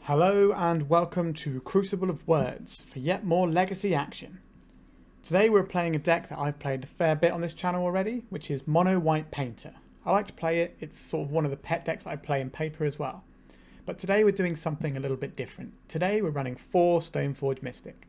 Hello and welcome to Crucible of Words for yet more legacy action. Today we're playing a deck that I've played a fair bit on this channel already, which is Monowhite Painter. I like to play it, it's sort of one of the pet decks I play in paper as well. But today we're doing something a little bit different. Today we're running 4 Stoneforge Mystic.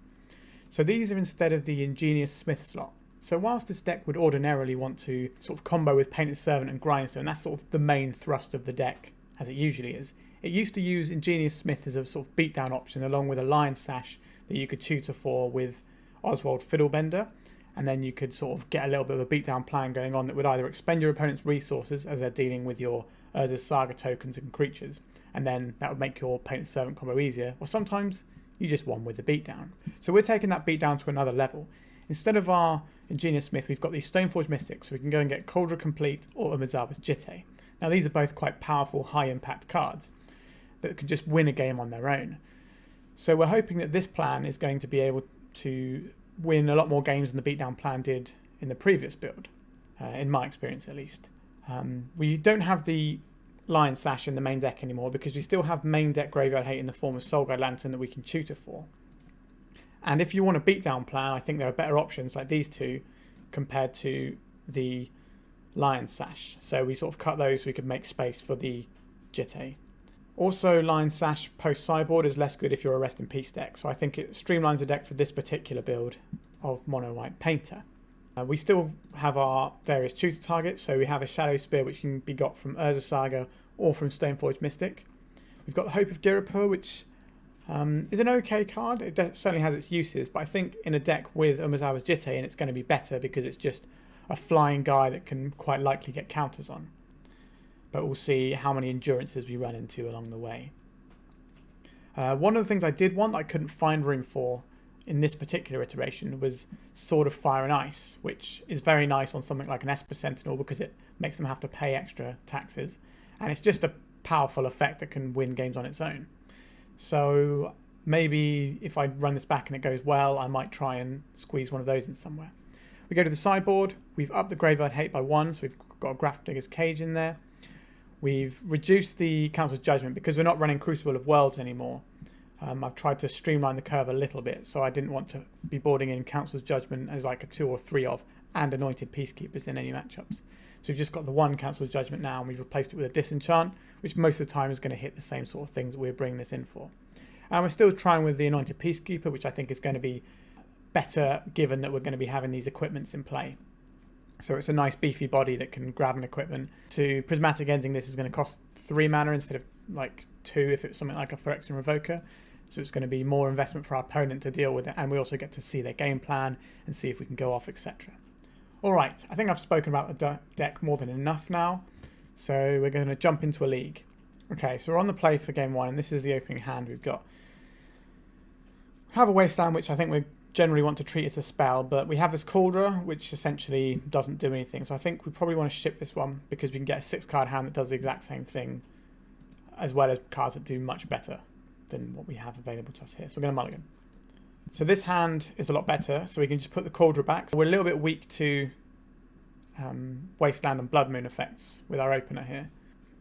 So these are instead of the Ingenious Smith slot. So whilst this deck would ordinarily want to sort of combo with Painted Servant and Grindstone, that's sort of the main thrust of the deck, as it usually is. It used to use Ingenious Smith as a sort of beatdown option along with a Lion Sash that you could tutor for with Oswald Fiddlebender, and then you could sort of get a little bit of a beatdown plan going on that would either expend your opponent's resources as they're dealing with your Urza's Saga tokens and creatures, and then that would make your Painted Servant combo easier, or sometimes you just won with the beatdown. So we're taking that beatdown to another level. Instead of our Ingenious Smith, we've got these Stoneforge Mystics, so we can go and get Cauldron Complete or Umezawa's Jitte. Now these are both quite powerful, high impact cards that could just win a game on their own. So we're hoping that this plan is going to be able to win a lot more games than the beatdown plan did in the previous build, in my experience at least. We don't have the Lion Sash in the main deck anymore because we still have main deck Graveyard Hate in the form of Soul Guide Lantern that we can tutor for. And if you want a beatdown plan, I think there are better options like these two compared to the Lion Sash. So we sort of cut those so we could make space for the Jitte. Also, Lion Sash post-sideboard is less good if you're a Rest in Peace deck, so I think it streamlines the deck for this particular build of Monowhite Painter. We still have our various tutor targets, so we have a Shadow Spear which can be got from Urza's Saga or from Stoneforge Mystic. We've got the Hope of Girapur, which is an okay card. It certainly has its uses, but I think in a deck with Umezawa's Jitte, and it's going to be better because it's just a flying guy that can quite likely get counters on. But we'll see how many endurances we run into along the way. One of the things I did want that I couldn't find room for in this particular iteration was Sword of Fire and Ice, which is very nice on something like an Esper Sentinel because it makes them have to pay extra taxes, and it's just a powerful effect that can win games on its own. So maybe if I run this back and it goes well, I might try and squeeze one of those in somewhere. We go to the sideboard. We've upped the Graveyard Hate by 1, so we've got a Grafdigger's Cage in there. We've reduced the Council's Judgment because we're not running Crucible of Worlds anymore. I've tried to streamline the curve a little bit, so I didn't want to be boarding in Council's Judgment as like a 2 or 3 of and Anointed Peacekeepers in any matchups. So we've just got the 1 Council's Judgment now, and we've replaced it with a Disenchant, which most of the time is going to hit the same sort of things that we're bringing this in for. And we're still trying with the Anointed Peacekeeper, which I think is going to be better given that we're going to be having these equipments in play. So it's a nice beefy body that can grab an equipment. To Prismatic Ending, this is going to cost 3 mana instead of like 2 if it's something like a Phyrexian Revoker. So it's going to be more investment for our opponent to deal with it, and we also get to see their game plan and see if we can go off, etc. Alright, I think I've spoken about the deck more than enough now, so we're going to jump into a league. Okay, so we're on the play for game 1, and this is the opening hand we've got. We have a Wasteland, which I think we generally want to treat as a spell, but we have this Cauldron, which essentially doesn't do anything. So I think we probably want to ship this one because we can get a 6-card hand that does the exact same thing, as well as cards that do much better than what we have available to us here. So we're going to mulligan. So this hand is a lot better, so we can just put the Cauldron back. So we're a little bit weak to Wasteland and Blood Moon effects with our opener here.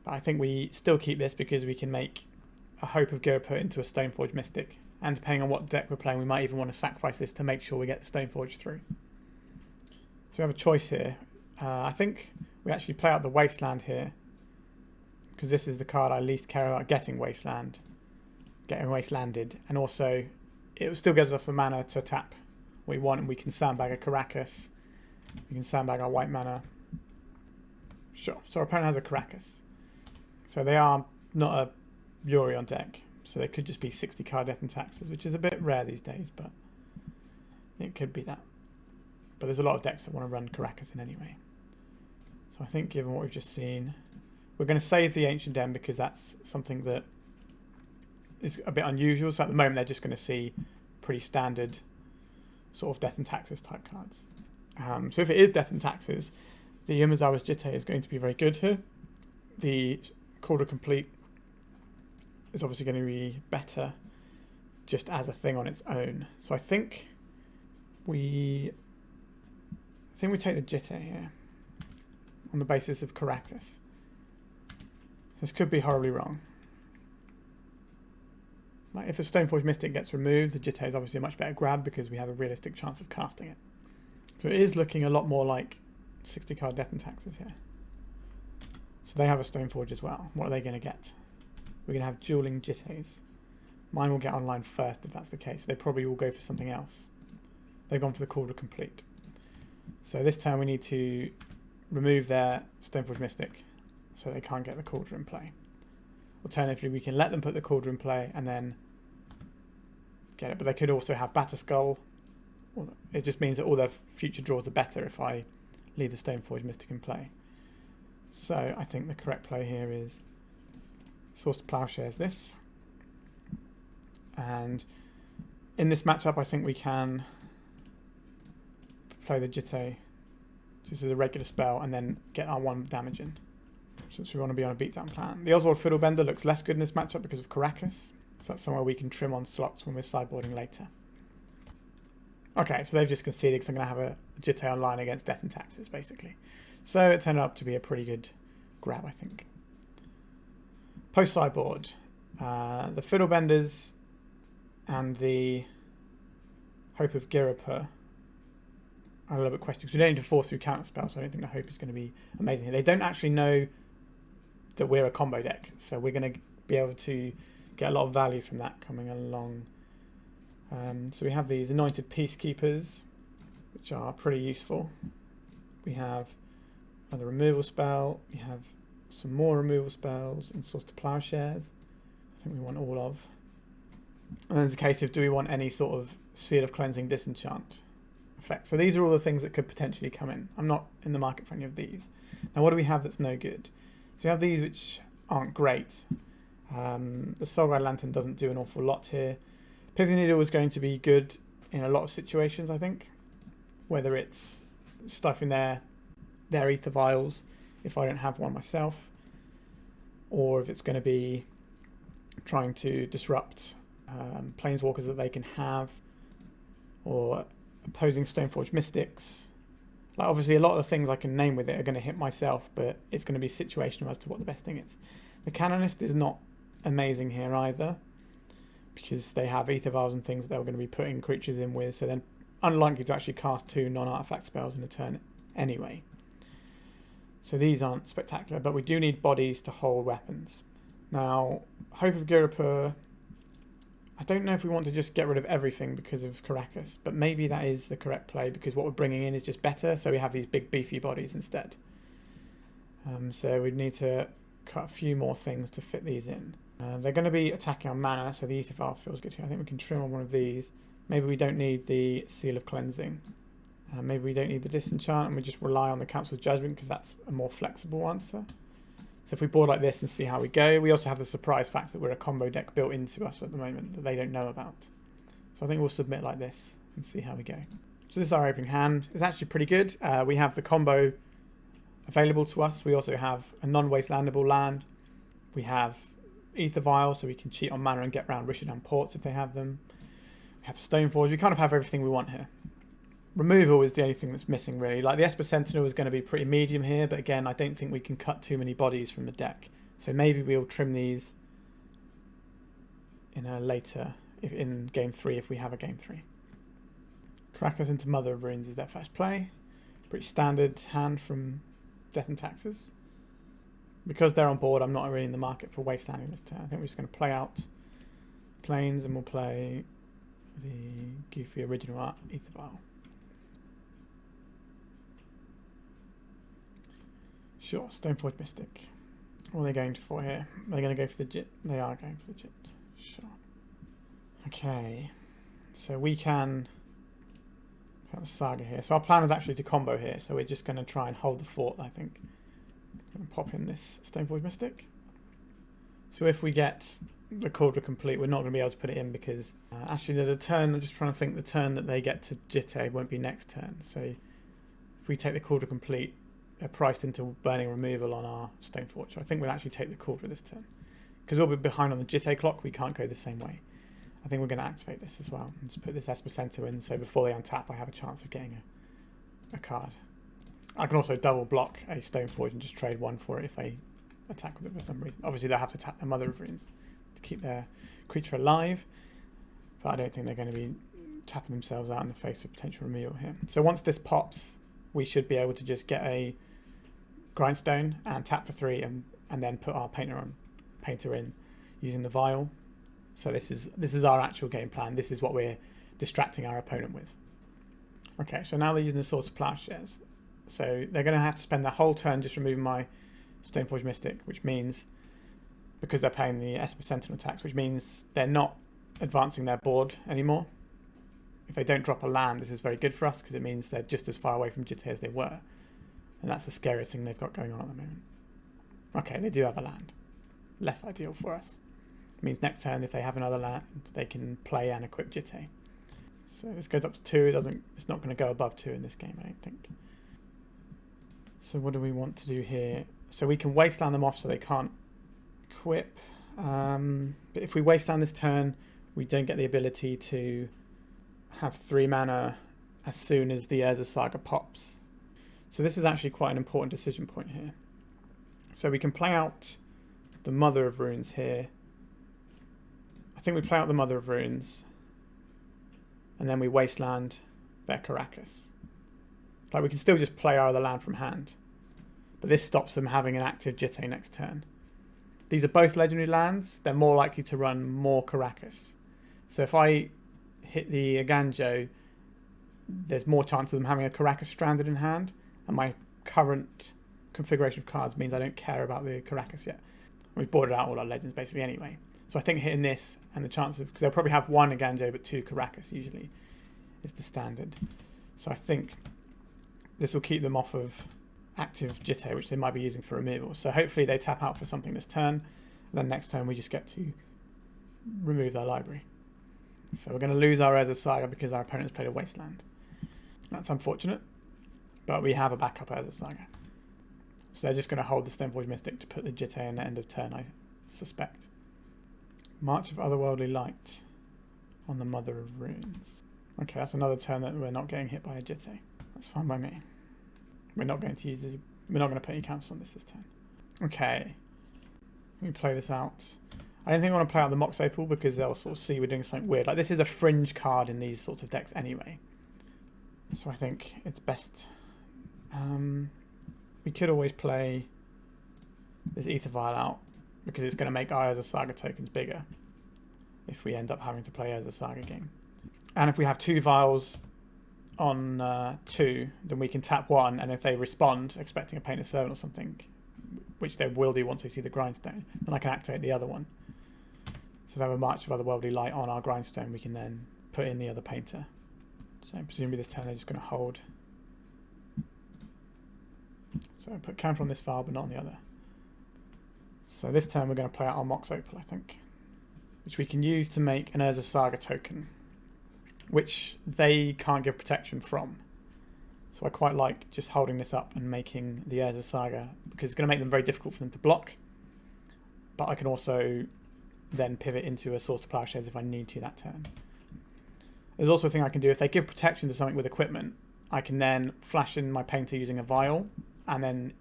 But I think we still keep this because we can make a Hope of Girapur into a Stoneforge Mystic. And depending on what deck we're playing, we might even want to sacrifice this to make sure we get the Stoneforge through. So we have a choice here. I think we actually play out the Wasteland here, because this is the card I least care about getting Wastelanded. And also, it still gives us the mana to tap what we want, and we can sandbag a Caracas. We can sandbag our white mana. Sure, so our opponent has a Caracas. So they are not a Yuri on deck. So they could just be 60-card Death and Taxes, which is a bit rare these days, but it could be that. But there's a lot of decks that want to run Caracas in anyway. So I think given what we've just seen, we're going to save the Ancient Den because that's something that is a bit unusual. So at the moment they're just going to see pretty standard sort of Death and Taxes type cards. So if it is Death and Taxes, the Umezawa's Jitte is going to be very good here. The Cauldron Complete is obviously going to be better just as a thing on its own. So I think we take the Jitte here on the basis of Caracas. This could be horribly wrong. Like if a Stoneforge Mystic gets removed, the Jitte is obviously a much better grab because we have a realistic chance of casting it. So it is looking a lot more like 60 card Death and Taxes here. So they have a Stoneforge as well. What are they going to get? We're going to have Dueling Jittes. Mine will get online first if that's the case. They probably will go for something else. They've gone for the Cauldron Complete. So this turn we need to remove their Stoneforge Mystic so they can't get the Cauldron in play. Alternatively, we can let them put the Cauldron in play and then get it. But they could also have Batterskull. It just means that all their future draws are better if I leave the Stoneforge Mystic in play. So I think the correct play here is Source to Plowshares this. And in this matchup, I think we can play the Jitte just as a regular spell and then get our 1 damage in, since we want to be on a beatdown plan. The Oswald Fiddlebender looks less good in this matchup because of Caracas, so that's somewhere we can trim on slots when we're sideboarding later. Okay, so they've just conceded because I'm going to have a Jitte online against Death and Taxes, basically. So it turned out to be a pretty good grab, I think. Post-sideboard, the Fiddlebenders and the Hope of Girapur are a little bit questioned because we don't need to force through counter spells, so I don't think the Hope is going to be amazing here. They don't actually know that we're a combo deck, so we're going to be able to get a lot of value from that coming along. So we have these Anointed Peacekeepers, which are pretty useful. We have another removal spell. We have some more removal spells and Source to Plowshares. I think we want all of. And then there's a case of, do we want any sort of Seal of Cleansing Disenchant effect? So these are all the things that could potentially come in. I'm not in the market for any of these. Now what do we have that's no good? So we have these which aren't great. The Soulguide Lantern doesn't do an awful lot here. Pithing Needle is going to be good in a lot of situations, I think. Whether it's stuffing their Ether Vials, if I don't have one myself, or if it's going to be trying to disrupt Planeswalkers that they can have, or opposing Stoneforge Mystics. Like obviously a lot of the things I can name with it are going to hit myself, but it's going to be situational as to what the best thing is. The Canonist is not amazing here either, because they have Ether Vials and things that they're going to be putting creatures in with, so then unlikely to actually cast 2 non-artifact spells in a turn anyway. So these aren't spectacular, but we do need bodies to hold weapons. Now, Hope of Girapur, I don't know if we want to just get rid of everything because of Caracas, but maybe that is the correct play because what we're bringing in is just better, so we have these big beefy bodies instead. So we'd need to cut a few more things to fit these in. They're going to be attacking on mana, so the Ether Vial feels good here. I think we can trim on one of these. Maybe we don't need the Seal of Cleansing. Maybe we don't need the Disenchant and we just rely on the Council of Judgment because that's a more flexible answer. So if we board like this and see how we go, we also have the surprise fact that we're a combo deck built into us at the moment that they don't know about. So I think we'll submit like this and see how we go. So this is our opening hand. It's actually pretty good. We have the combo available to us. We also have a non-wastelandable land. We have Ether Vial, so we can cheat on mana and get around Rishadan Ports if they have them. We have Stoneforge. We kind of have everything we want here. Removal is the only thing that's missing, really. Like the Esper Sentinel is going to be pretty medium here, but again, I don't think we can cut too many bodies from the deck. So maybe we'll trim these in a later, in game 3 if we have a game 3. Caracas into Mother of Runes is their first play. Pretty standard hand from Death and Taxes. Because they're on board, I'm not really in the market for wastelanding this turn. I think we're just going to play out Plains and we'll play the goofy original art Ether Vial. Sure, Stoneforge Mystic. What are they going for here? Are they going to go for the Jit? They are going for the Jit. Sure. Okay. So we can have a Saga here. So our plan is actually to combo here. So we're just going to try and hold the fort, I think. Going to pop in this Stoneforge Mystic. So if we get the Cauldron Complete, we're not going to be able to put it in because actually the turn, I'm just trying to think the turn that they get to Jitte won't be next turn. So if we take the Cauldron Complete, they're priced into burning removal on our Stoneforge. So I think we'll actually take the Cauldron this turn. Because we'll be behind on the Jitte clock, we can't go the same way. I think we're going to activate this as well. And just put this Esper Sentinel in, so before they untap, I have a chance of getting a card. I can also double block a Stoneforge and just trade one for it if they attack with it for some reason. Obviously, they'll have to tap their Mother of Runes to keep their creature alive. But I don't think they're going to be tapping themselves out in the face of potential removal here. So once this pops, we should be able to just get a grindstone and tap for 3 and then put our painter in using the vial. So this is our actual game plan. This is what we're distracting our opponent with. Okay, so now they're using the Swords of Plowshares. So they're going to have to spend their whole turn just removing my Stoneforge Mystic, which means, because they're paying the Esper Sentinel tax, which means they're not advancing their board anymore. If they don't drop a land, this is very good for us because it means they're just as far away from Jitte as they were. And that's the scariest thing they've got going on at the moment. Okay, they do have a land. Less ideal for us. It means next turn, if they have another land, they can play and equip Jitte. So this goes up to 2. It's not going to go above 2 in this game, I don't think. So what do we want to do here? So we can wasteland them off so they can't equip. But if we wasteland this turn, we don't get the ability to have 3 mana as soon as the Urza Saga pops. So this is actually quite an important decision point here. So we can play out the Mother of Runes here. I think we play out the Mother of Runes and then we wasteland their Caracas. Like, we can still just play our other land from hand, but this stops them having an active Jitte next turn. These are both legendary lands. They're more likely to run more Caracas. So if I hit the Aganjo, there's more chance of them having a Caracas stranded in hand, and my current configuration of cards means I don't care about the Caracas yet. We've boarded out all our legends basically anyway. So I think hitting this and the chance of, because they'll probably have 1 Aganjo but 2 Caracas usually is the standard. So I think this will keep them off of active Jitte, which they might be using for removal. So hopefully they tap out for something this turn, and then next turn we just get to remove their library. So we're going to lose our Urza Saga because our opponent's played a Wasteland. That's unfortunate, but we have a backup Urza Saga. So they're just going to hold the Stoneforge Mystic to put the Jitte in the end of turn, I suspect. March of Otherworldly Light on the Mother of Runes. Okay, that's another turn that we're not getting hit by a Jitte. That's fine by me. We're not going to put any counters on this turn. Okay. Let me play this out. I don't think I want to play out the Mox Opal because they'll sort of see we're doing something weird. Like, this is a fringe card in these sorts of decks anyway. So I think it's best. We could always play this Ether Vial out because it's going to make our Urza Saga tokens bigger if we end up having to play Urza Saga game. And if we have 2 vials on 2, then we can tap 1, and if they respond expecting a Painter's Servant or something, which they will do once they see the Grindstone, then I can activate the other one. So they have a March of Otherworldly Light on our Grindstone, we can then put in the other Painter. So presumably this turn they're just going to hold. So I put counter on this file, but not on the other. So this turn we're going to play out our Mox Opal, I think, which we can use to make an Urza Saga token, which they can't give protection from. So I quite like just holding this up and making the Urza Saga, because it's going to make them very difficult for them to block. But I can also then pivot into a Swords of Plowshares if I need to that turn. There's also a thing I can do. If they give protection to something with equipment, I can then flash in my Painter using a vial, and then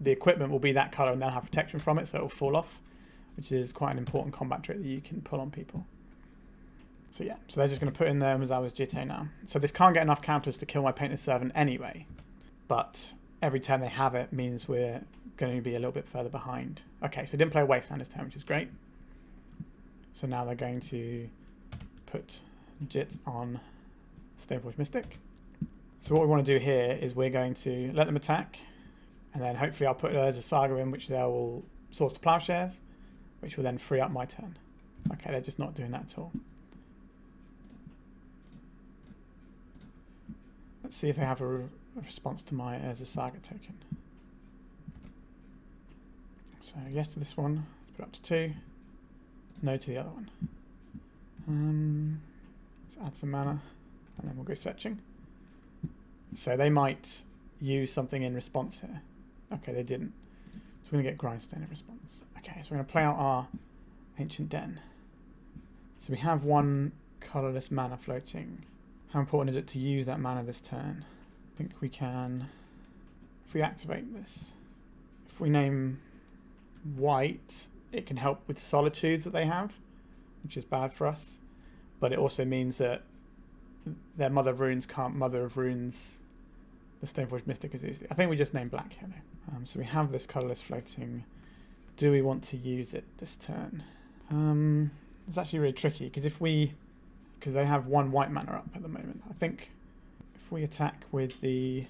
the equipment will be that colour and they'll have protection from it, so it will fall off, which is quite an important combat trick that you can pull on people. So yeah, so they're just going to put in their Mizawa's Jitte now. So this can't get enough counters to kill my Painter's Servant anyway, but every turn they have it means we're going to be a little bit further behind. Okay, so didn't play a Wasteland this turn, which is great. So now they're going to put Jit on Stoneforge Mystic. So what we want to do here is we're going to let them attack, and then hopefully I'll put Urza Saga in, which they'll Swords to Plowshares, which will then free up my turn. Okay, they're just not doing that at all. Let's see if they have a response to my Urza Saga token. So yes to this one, put up to 2. No to the other one. Let's add some mana, and then we'll go searching. So they might use something in response here. Okay, they didn't. So we're going to get Grindstone in response. Okay, so we're going to play out our Ancient Den. So we have 1 colourless mana floating. How important is it to use that mana this turn? I think we can, if we activate this, if we name white, it can help with solitudes that they have. which is bad for us. But it also means that their Mother of Runes can't Mother of Runes the Stoneforge Mystic as easily. I think we just name black here though. So we have this colourless floating. Do we want to use it this turn? It's actually really tricky because because they have 1 white mana up at the moment. I think if we attack with the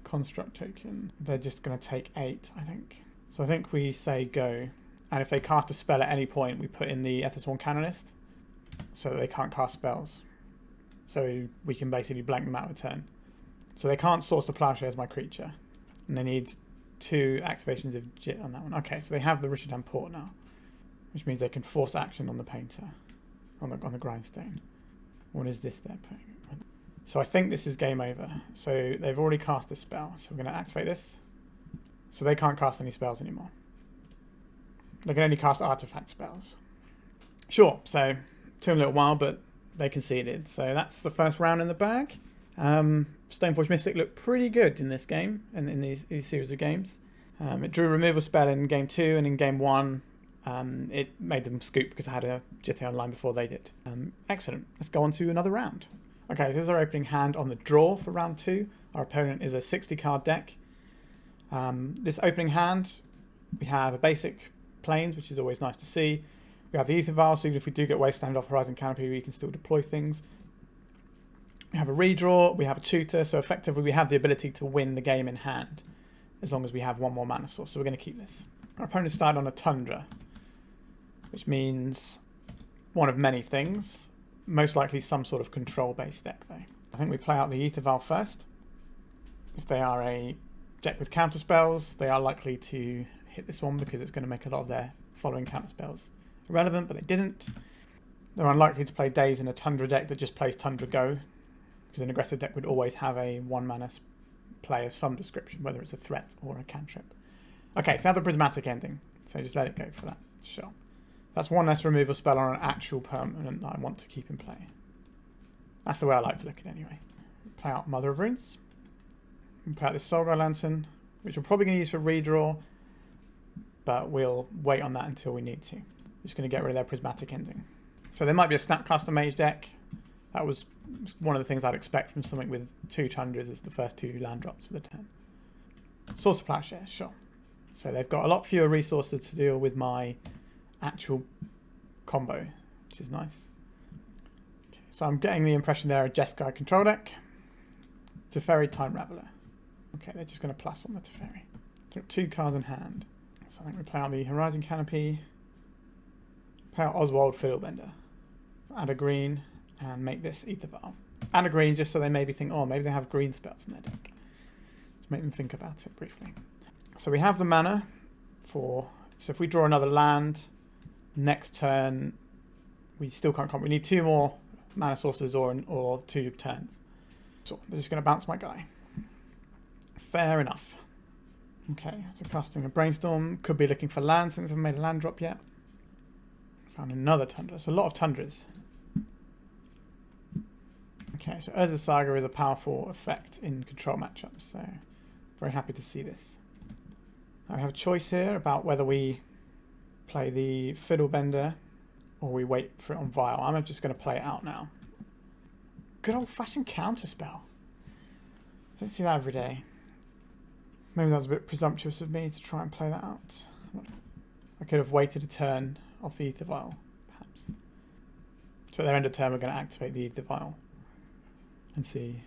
construct token, they're just going to take 8, I think. So I think we say go. And if they cast a spell at any point, we put in the Ethersworn Canonist so that they can't cast spells. So we can basically blank them out of a turn. So they can't source the Plowshare as my creature. And they need 2 activations of Jit on that one. Okay, so they have the Richardham Port now, which means they can force action on the painter, on the grindstone. What is this they're putting? So I think this is game over. So they've already cast a spell. So we're going to activate this. So they can't cast any spells anymore. They can only cast artifact spells. Sure, so took them a little while, but they conceded. So that's the first round in the bag. Stoneforge Mystic looked pretty good in this game, and in these series of games. It drew a removal spell in game 2, and in game 1 it made them scoop because I had a GT online before they did. Excellent. Let's go on to another round. Okay, so this is our opening hand on the draw for round 2. Our opponent is a 60 card deck. This opening hand, we have a basic planes, which is always nice to see. We have the Ether Vial, so even if we do get Wasteland off Horizon Canopy, we can still deploy things. We have a redraw, we have a tutor, so effectively we have the ability to win the game in hand, as long as we have 1 more mana source, so we're going to keep this. Our opponent started on a Tundra, which means one of many things, most likely some sort of control-based deck though. I think we play out the Ether Vial first. If they are a deck with counter spells, they are likely to hit this one because it's going to make a lot of their following counter spells irrelevant, but they didn't. They're unlikely to play Daze in a Tundra deck that just plays Tundra Go, because an aggressive deck would always have a 1 mana play of some description, whether it's a threat or a cantrip. Okay, so now the Prismatic Ending, so just let it go for that. Sure. That's 1 less removal spell on an actual permanent that I want to keep in play. That's the way I like to look at it anyway. Play out Mother of Runes. We play out this Soulguide Lantern, which we're probably going to use for redraw, but we'll wait on that until we need to. Just going to get rid of their Prismatic Ending. So there might be a Snapcaster Mage deck. That was one of the things I'd expect from something with 2 Tundras as the first 2 land drops of the turn. Source of Plowshare, sure. So they've got a lot fewer resources to deal with my actual combo, which is nice. Okay, so I'm getting the impression they're a Jeskai control deck. Teferi Time Raveler. Okay, they're just going to plus on the Teferi. So 2 cards in hand. So I think we play out the Horizon Canopy. Play out Oswald Fiddlebender. Add a green and make this Ether Vial. Add a green just so they maybe think, oh, maybe they have green spells in their deck. Just make them think about it briefly. So we have the mana for... So if we draw another land, next turn, we still can't come. We need 2 more mana sources or 2 turns. So they're just going to bounce my guy. Fair enough. Okay, so casting a Brainstorm. Could be looking for land since I haven't made a land drop yet. Found another Tundra. So a lot of Tundras. Okay, so Urza's Saga is a powerful effect in control matchups. So very happy to see this. Now we have a choice here about whether we play the Fiddlebender or we wait for it on Vial. I'm just going to play it out now. Good old-fashioned counterspell. Don't see that every day. Maybe that was a bit presumptuous of me to try and play that out. I could have waited a turn off the Ether Vial, perhaps. So at their end of turn, we're going to activate the Ether Vial and see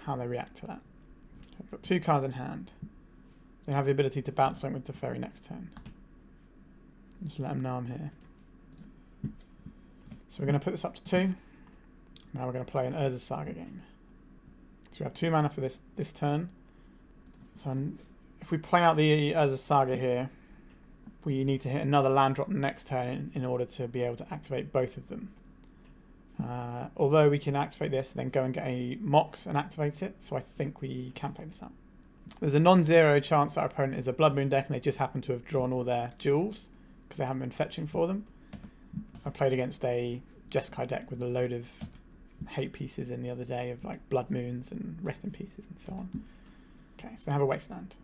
how they react to that. So I've got 2 cards in hand. They have the ability to bounce something with Teferi next turn. Just let them know I'm here. So we're going to put this up to 2. Now we're going to play an Urza's Saga game. So we have 2 mana for this turn. So if we play out the Urza's Saga here, we need to hit another land drop next turn in order to be able to activate both of them. Although we can activate this and then go and get a Mox and activate it, so I think we can play this out. There's a non-zero chance that our opponent is a Blood Moon deck and they just happen to have drawn all their jewels because they haven't been fetching for them. I played against a Jeskai deck with a load of hate pieces in the other day of like Blood Moons and Rest in Pieces and so on. Okay, so they have a Wasteland.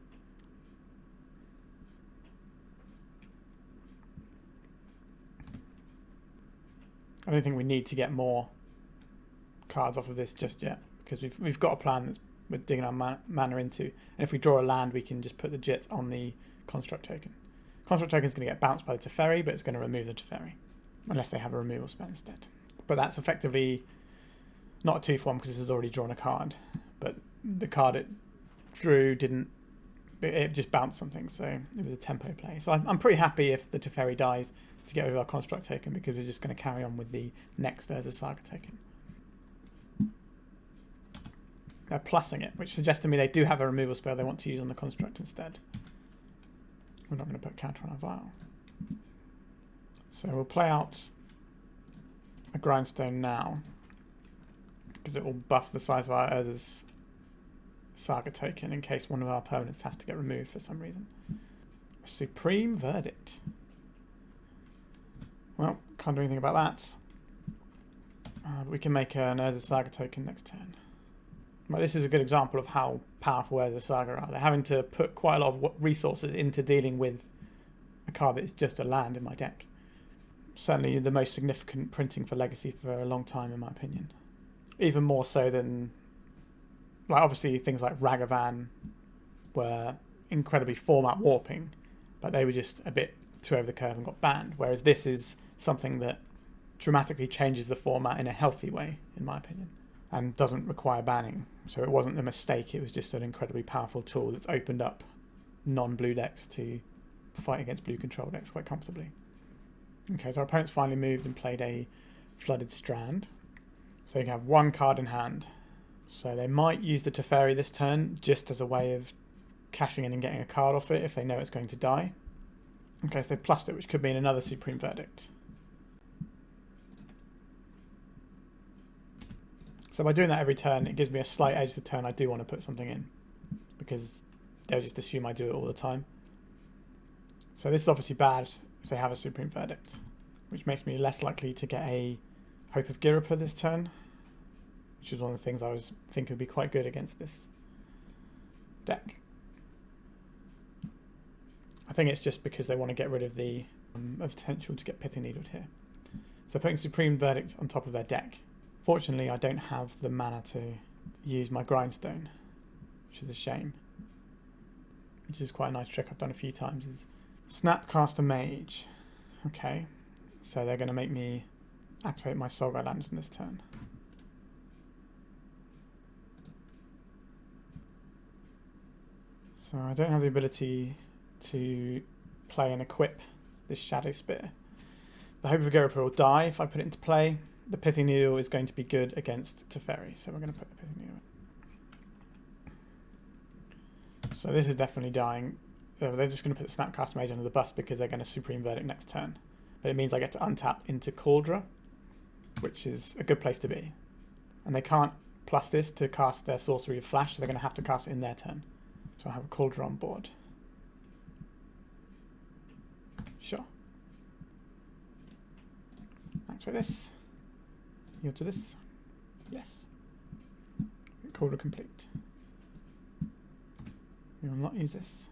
I don't think we need to get more cards off of this just yet, because we've got a plan that's we're digging our mana into. And if we draw a land, we can just put the Jit on the construct token. Construct token is going to get bounced by the Teferi, but it's going to remove the Teferi. Unless they have a removal spell instead. But that's effectively not a 2-for-1 because this has already drawn a card. But the card it drew didn't... It just bounced something, so it was a tempo play. So I'm pretty happy if the Teferi dies to get rid of our construct token, because we're just going to carry on with the next Urza Saga token. They're plussing it, which suggests to me they do have a removal spell they want to use on the construct instead. We're not going to put counter on our vial. So we'll play out a Grindstone now, because it will buff the size of our Urza's Saga token in case one of our opponents has to get removed for some reason. Supreme Verdict. Well, can't do anything about that. But we can make an Urza Saga token next turn. Well, this is a good example of how powerful Urza Saga are. They're having to put quite a lot of resources into dealing with a card that is just a land in my deck. Certainly the most significant printing for Legacy for a long time, in my opinion. Even more so than... Like, obviously, things like Ragavan were incredibly format warping, but they were just a bit too over the curve and got banned. Whereas this is something that dramatically changes the format in a healthy way, in my opinion, and doesn't require banning. So it wasn't a mistake, it was just an incredibly powerful tool that's opened up non-blue decks to fight against blue control decks quite comfortably. Okay, so our opponent's finally moved and played a Flooded Strand. So you can have one card in hand. So they might use the Teferi this turn just as a way of cashing in and getting a card off it if they know it's going to die. Okay, so they've plussed it, which could mean another Supreme Verdict. So by doing that every turn, it gives me a slight edge the turn I do want to put something in, because they'll just assume I do it all the time. So this is obviously bad if they have a Supreme Verdict, which makes me less likely to get a Hope of Girapa this turn, which is one of the things I was thinking would be quite good against this deck. I think it's just because they want to get rid of the potential to get Pithing Needled here. So putting Supreme Verdict on top of their deck. Fortunately, I don't have the mana to use my Grindstone, which is a shame. Which is quite a nice trick I've done a few times. Is Snapcaster Mage. Okay, so they're going to make me activate my Soulguide Lantern this turn. So I don't have the ability to play and equip this Shadow Spear. The Hope of Girapa will die if I put it into play. The Pithing Needle is going to be good against Teferi, so we're going to put the Pithing Needle in. So this is definitely dying. They're just going to put the Snapcaster Mage under the bus because they're going to Supreme Verdict next turn. But it means I get to untap into Cauldra, which is a good place to be. And they can't plus this to cast their Sorcery of Flash, so they're going to have to cast it in their turn. So I have a Cauldra on board. Sure. Activate this. Yield to this. Yes. Cauldra complete. We will not use this.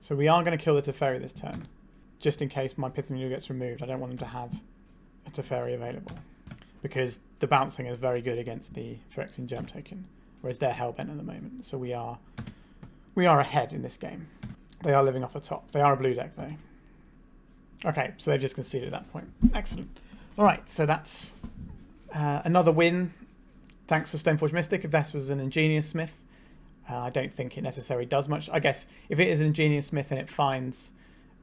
So we are going to kill the Teferi this turn, just in case my Pithing Needle gets removed. I don't want them to have a Teferi available, because the bouncing is very good against the Phyrexian Germ token, whereas they're hellbent at the moment. So we are ahead in this game. They are living off the top. They are a blue deck though. Okay, so they've just conceded at that point. Excellent. All right, so that's another win thanks to Stoneforge Mystic. If this was an Ingenious Smith, I don't think it necessarily does much. I guess if it is an Ingenious Smith and it finds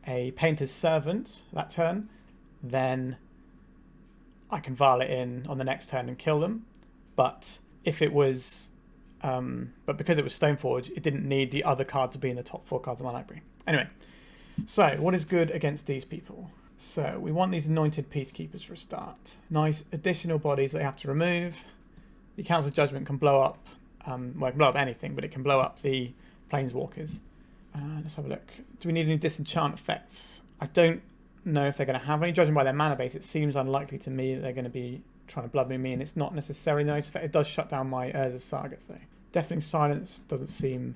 a Painter's Servant that turn, then I can vial it in on the next turn and kill them. But if it was... but because it was Stoneforge, it didn't need the other card to be in the top 4 cards of my library. Anyway, so what is good against these people? So we want these Anointed Peacekeepers for a start. Nice additional bodies they have to remove. The Council of Judgment can blow up, well, it can blow up anything, but it can blow up the Planeswalkers. Let's have a look. Do we need any disenchant effects? I don't know if they're going to have any. Judging by their mana base, it seems unlikely to me that they're going to be trying to Blood Moon me, and it's not necessarily nice effect. It does shut down my Urza Saga though. Deafening Silence doesn't seem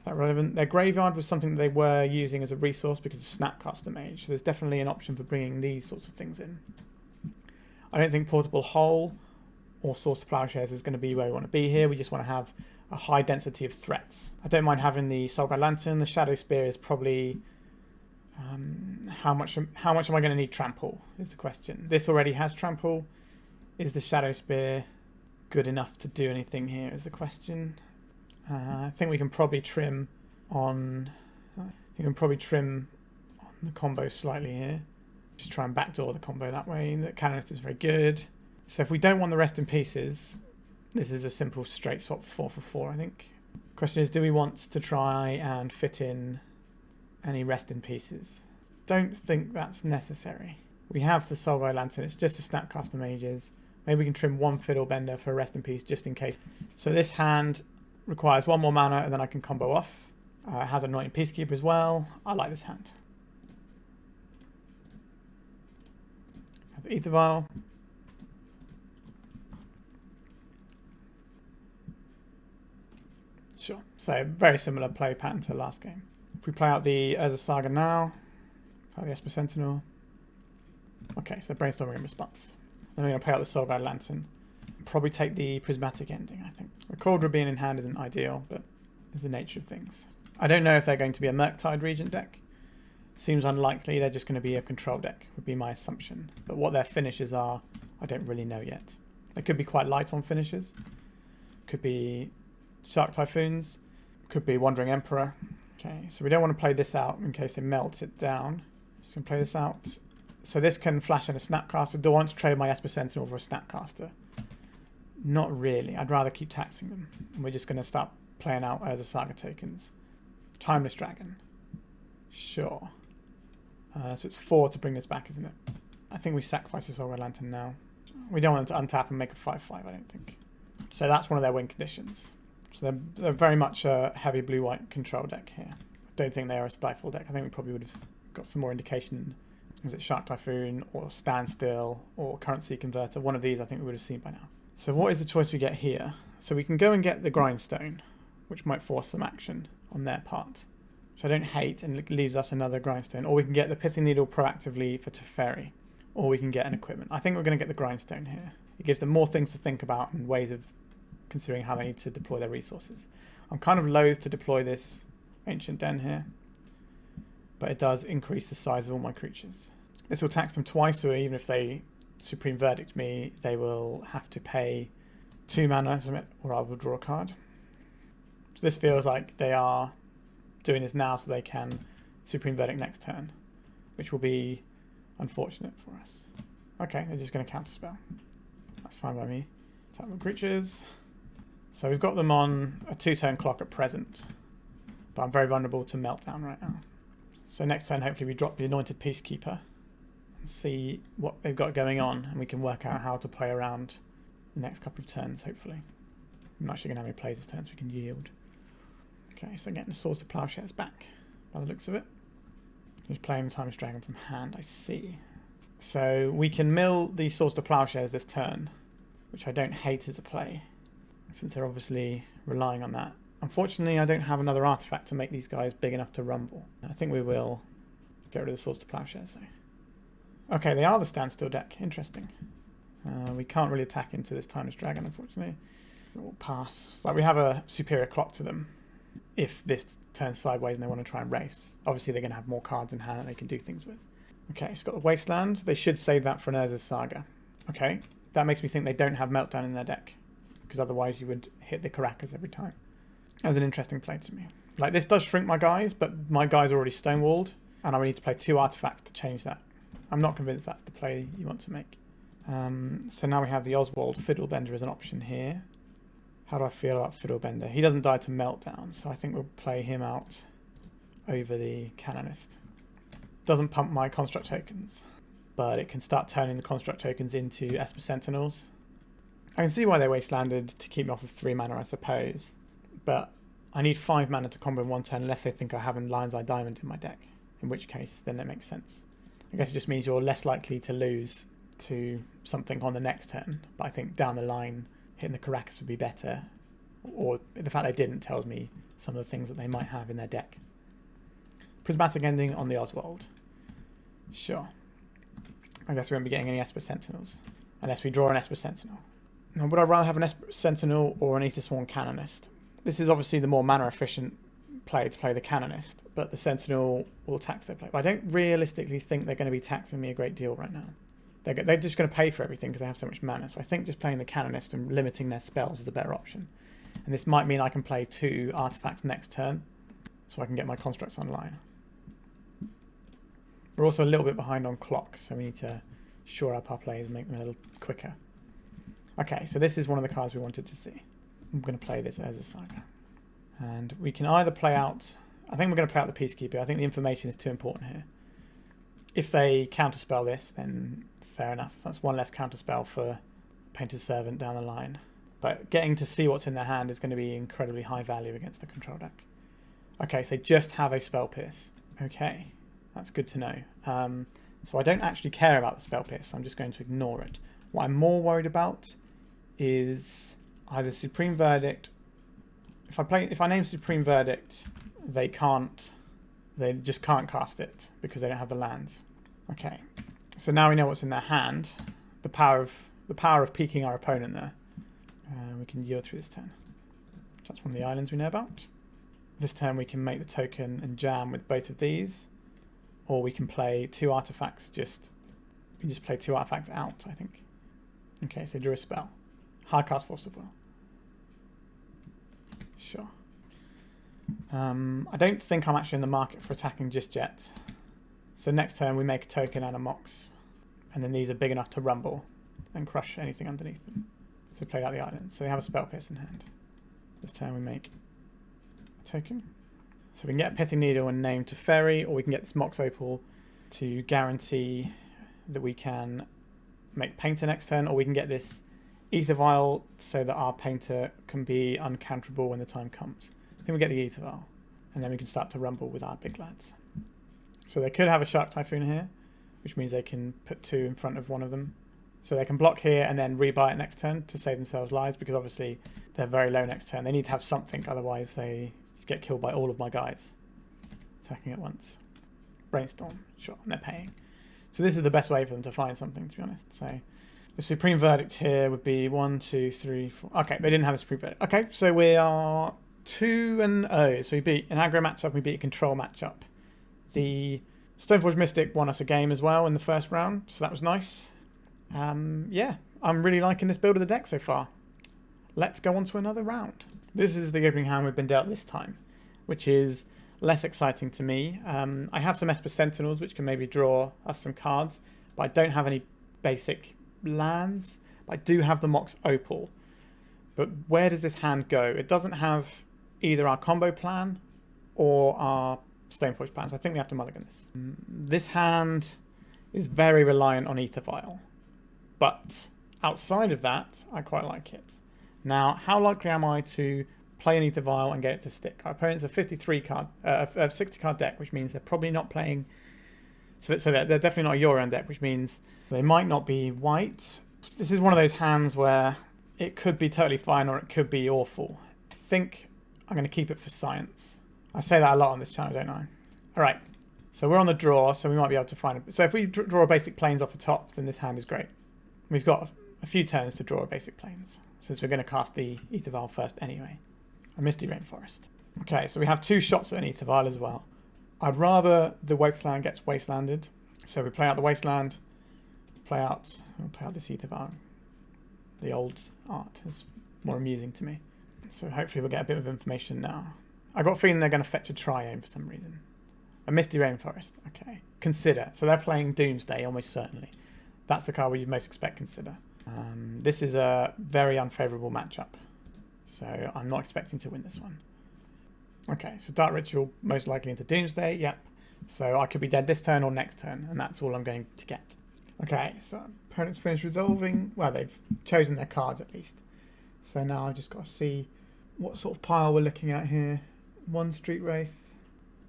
that relevant. Their Graveyard was something that they were using as a resource because of Snapcaster Mage, so there's definitely an option for bringing these sorts of things in. I don't think Portable Hole or Source to Plowshares is going to be where we want to be here. We just want to have a high density of threats. I don't mind having the Soulguide Lantern. The Shadow Spear is probably... how much am I going to need Trample is the question. This already has Trample. Is the Shadow Spear good enough to do anything here is the question. I think we can probably trim on... the combo slightly here. Just try and backdoor the combo that way. The Canonist is very good. So if we don't want the Rest in Pieces, this is a simple straight swap 4 for 4, I think. Question is, do we want to try and fit in any Rest in Pieces? Don't think that's necessary. We have the Soulguide Lantern. It's just a Snapcaster Mages. Maybe we can trim one Fiddlebender for a Rest in Peace just in case. So this hand requires 1 more mana and then I can combo off. It has Anointing Peacekeeper as well. I like this hand. Have the Ether Vial. Sure. So very similar play pattern to last game. If we play out the Urza Saga now, play the Esper Sentinel. Okay, so brainstorming in response. Then we're going to play out the Soulguide Lantern. Probably take the Prismatic Ending, I think. A Cauldron being in hand isn't ideal, but it's the nature of things. I don't know if they're going to be a Murktide Regent deck. Seems unlikely. They're just going to be a control deck, would be my assumption. But what their finishes are, I don't really know yet. They could be quite light on finishes. Could be Shark Typhoons. Could be Wandering Emperor. Okay, so we don't want to play this out in case they melt it down. Just going to play this out. So this can flash in a Snapcaster. Do I want to trade my Esper Sentinel for a Snapcaster? Not really. I'd rather keep taxing them. And we're just going to start playing out Urza Saga tokens. Timeless Dragon. Sure. So it's 4 to bring this back, isn't it? I think we sacrifice the Soulguide Lantern now. We don't want them to untap and make a 5/5, I don't think. So that's one of their win conditions. So they're very much a heavy blue-white control deck here. I don't think they are a Stifle deck. I think we probably would have got some more indication. Was it Shark Typhoon or Standstill or Currency Converter? One of these I think we would have seen by now. So what is the choice we get here? So we can go and get the Grindstone, which might force some action on their part, which I don't hate, and it leaves us another Grindstone. Or we can get the Pithing Needle proactively for Teferi. Or we can get an equipment. I think we're going to get the Grindstone here. It gives them more things to think about and ways of considering how they need to deploy their resources. I'm kind of loath to deploy this Ancient Den here, but it does increase the size of all my creatures. This will tax them twice, so even if they Supreme Verdict me, they will have to pay 2 mana or I will draw a card. So this feels like they are doing this now so they can Supreme Verdict next turn, which will be unfortunate for us. Okay, they're just going to counterspell. That's fine by me. Tap my creatures. So we've got them on a 2-turn clock at present, but I'm very vulnerable to Meltdown right now. So next turn, hopefully we drop the Anointed Peacekeeper and see what they've got going on, and we can work out how to play around the next couple of turns, hopefully. I'm not actually going to have any plays this turn, so we can yield. Okay, so getting the Swords to Plowshares back, by the looks of it. Just playing the Timeless Dragon from hand, I see. So we can mill the Swords to Plowshares this turn, which I don't hate as a play, since they're obviously relying on that. Unfortunately, I don't have another artifact to make these guys big enough to rumble. I think we will get rid of the Swords to Plowshares, though. Okay, they are the Standstill deck. Interesting. We can't really attack into this Timeless Dragon, unfortunately. We'll pass. Like, we have a superior clock to them if this turns sideways and they want to try and race. Obviously, they're going to have more cards in hand that they can do things with. Okay, so got the Wasteland. They should save that for an Urza's Saga. Okay, that makes me think they don't have Meltdown in their deck, because otherwise you would hit the Caracas every time. That was an interesting play to me. Like, this does shrink my guys, but my guys are already stonewalled, and I would need to play 2 artifacts to change that. I'm not convinced that's the play you want to make. So now we have the Oswald Fiddlebender as an option here. How do I feel about Fiddlebender? He doesn't die to Meltdown, so I think we'll play him out over the Canonist. Doesn't pump my Construct tokens, but it can start turning the Construct tokens into Esper Sentinels. I can see why they wastelanded to keep me off of 3 mana, I suppose, but I need 5 mana to combo in 1 turn unless they think I have a Lion's Eye Diamond in my deck, in which case then it makes sense. I guess it just means you're less likely to lose to something on the next turn, but I think down the line hitting the Caracas would be better, or the fact they didn't tells me some of the things that they might have in their deck. Prismatic Ending on the Oswald. Sure. I guess we won't be getting any Esper Sentinels. unless we draw an Esper Sentinel. Now, would I rather have an Esper Sentinel or an Aethersworn Canonist? This is obviously the more mana efficient play to play the Canonist, but the Sentinel will tax their play. But I don't realistically think they're going to be taxing me a great deal right now. They're just going to pay for everything because they have so much mana. So I think just playing the Canonist and limiting their spells is a better option. And this might mean I can play 2 artifacts next turn, so I can get my constructs online. We're also a little bit behind on clock, so we need to shore up our plays and make them a little quicker. Okay, so this is one of the cards we wanted to see. I'm going to play this as a Saga. And we can either play out... I think we're going to play out the Peacekeeper. I think the information is too important here. If they counterspell this, then fair enough. That's one less counterspell for Painter's Servant down the line. But getting to see what's in their hand is going to be incredibly high value against the control deck. Okay, so they just have a Spell Pierce. Okay, that's good to know. So I don't actually care about the Spell Pierce. I'm just going to ignore it. What I'm more worried about is either Supreme Verdict. If I name Supreme Verdict, they just can't cast it because they don't have the lands. Okay, so now we know what's in their hand. The power of peeking our opponent there. We can yield through this turn. That's one of the islands we know about. This turn we can make the token and jam with both of these, or we can play 2 artifacts. We can just play 2 artifacts out, I think. Okay, so draw a spell. Hardcast Force of Will. Sure. I don't think I'm actually in the market for attacking just yet. So next turn we make a token and a Mox, and then these are big enough to rumble and crush anything underneath them. So play out the island. So they have a Spell Pierce in hand. This turn we make a token. So we can get a Pithing Needle and name to Ferry, or we can get this Mox Opal to guarantee that we can make Painter next turn, or we can get this Ether Vial so that our Painter can be uncounterable when the time comes. I think we get the Ether Vial, and then we can start to rumble with our big lads. So they could have a Shark Typhoon here, which means they can put 2 in front of one of them. So they can block here and then rebuy it next turn to save themselves lives, because obviously they're very low next turn. They need to have something, otherwise they just get killed by all of my guys attacking at once. Brainstorm, sure, and they're paying. So this is the best way for them to find something, to be honest. So the Supreme Verdict here would be 1, 2, 3, 4. Okay, they didn't have a Supreme Verdict. Okay, so we are 2-0. So we beat an aggro matchup, we beat a control matchup. The Stoneforge Mystic won us a game as well in the first round, so that was nice. Yeah, I'm really liking this build of the deck so far. Let's go on to another round. This is the opening hand we've been dealt this time, which is less exciting to me. I have some Esper Sentinels, which can maybe draw us some cards, but I don't have any basic lands. But I do have the Mox Opal. But where does this hand go? It doesn't have either our combo plan or our Stoneforge plan, so I think we have to mulligan this. This hand is very reliant on Ether Vial, but outside of that, I quite like it. Now, how likely am I to play an Ether Vial and get it to stick? Our opponent's a 60 card deck, which means they're probably not playing. So they're definitely not a Euron deck, which means they might not be white. This is one of those hands where it could be totally fine or it could be awful. I think I'm going to keep it for science. I say that a lot on this channel, don't I? All right, so we're on the draw, so we might be able to find it. So if we draw a basic planes off the top, then this hand is great. We've got a few turns to draw a basic planes, since we're going to cast the Ether Vial first anyway. A Misty Rainforest. Okay, so we have 2 shots at an Ether Vial as well. I'd rather the Wasteland gets wastelanded. So we play out the Wasteland, we'll play out this Ether Vial. The old art is more amusing to me. So hopefully we'll get a bit of information now. I got a feeling they're going to fetch a Triome for some reason. A Misty Rainforest, okay. Consider. So they're playing Doomsday, almost certainly. That's the card where you'd most expect Consider. This is a very unfavourable matchup. So I'm not expecting to win this one. Okay, so Dark Ritual most likely into Doomsday, yep. So I could be dead this turn or next turn, and that's all I'm going to get. Okay, so opponents finished resolving. Well, they've chosen their cards at least. So now I've just got to see what sort of pile we're looking at here. 1 Street Wraith.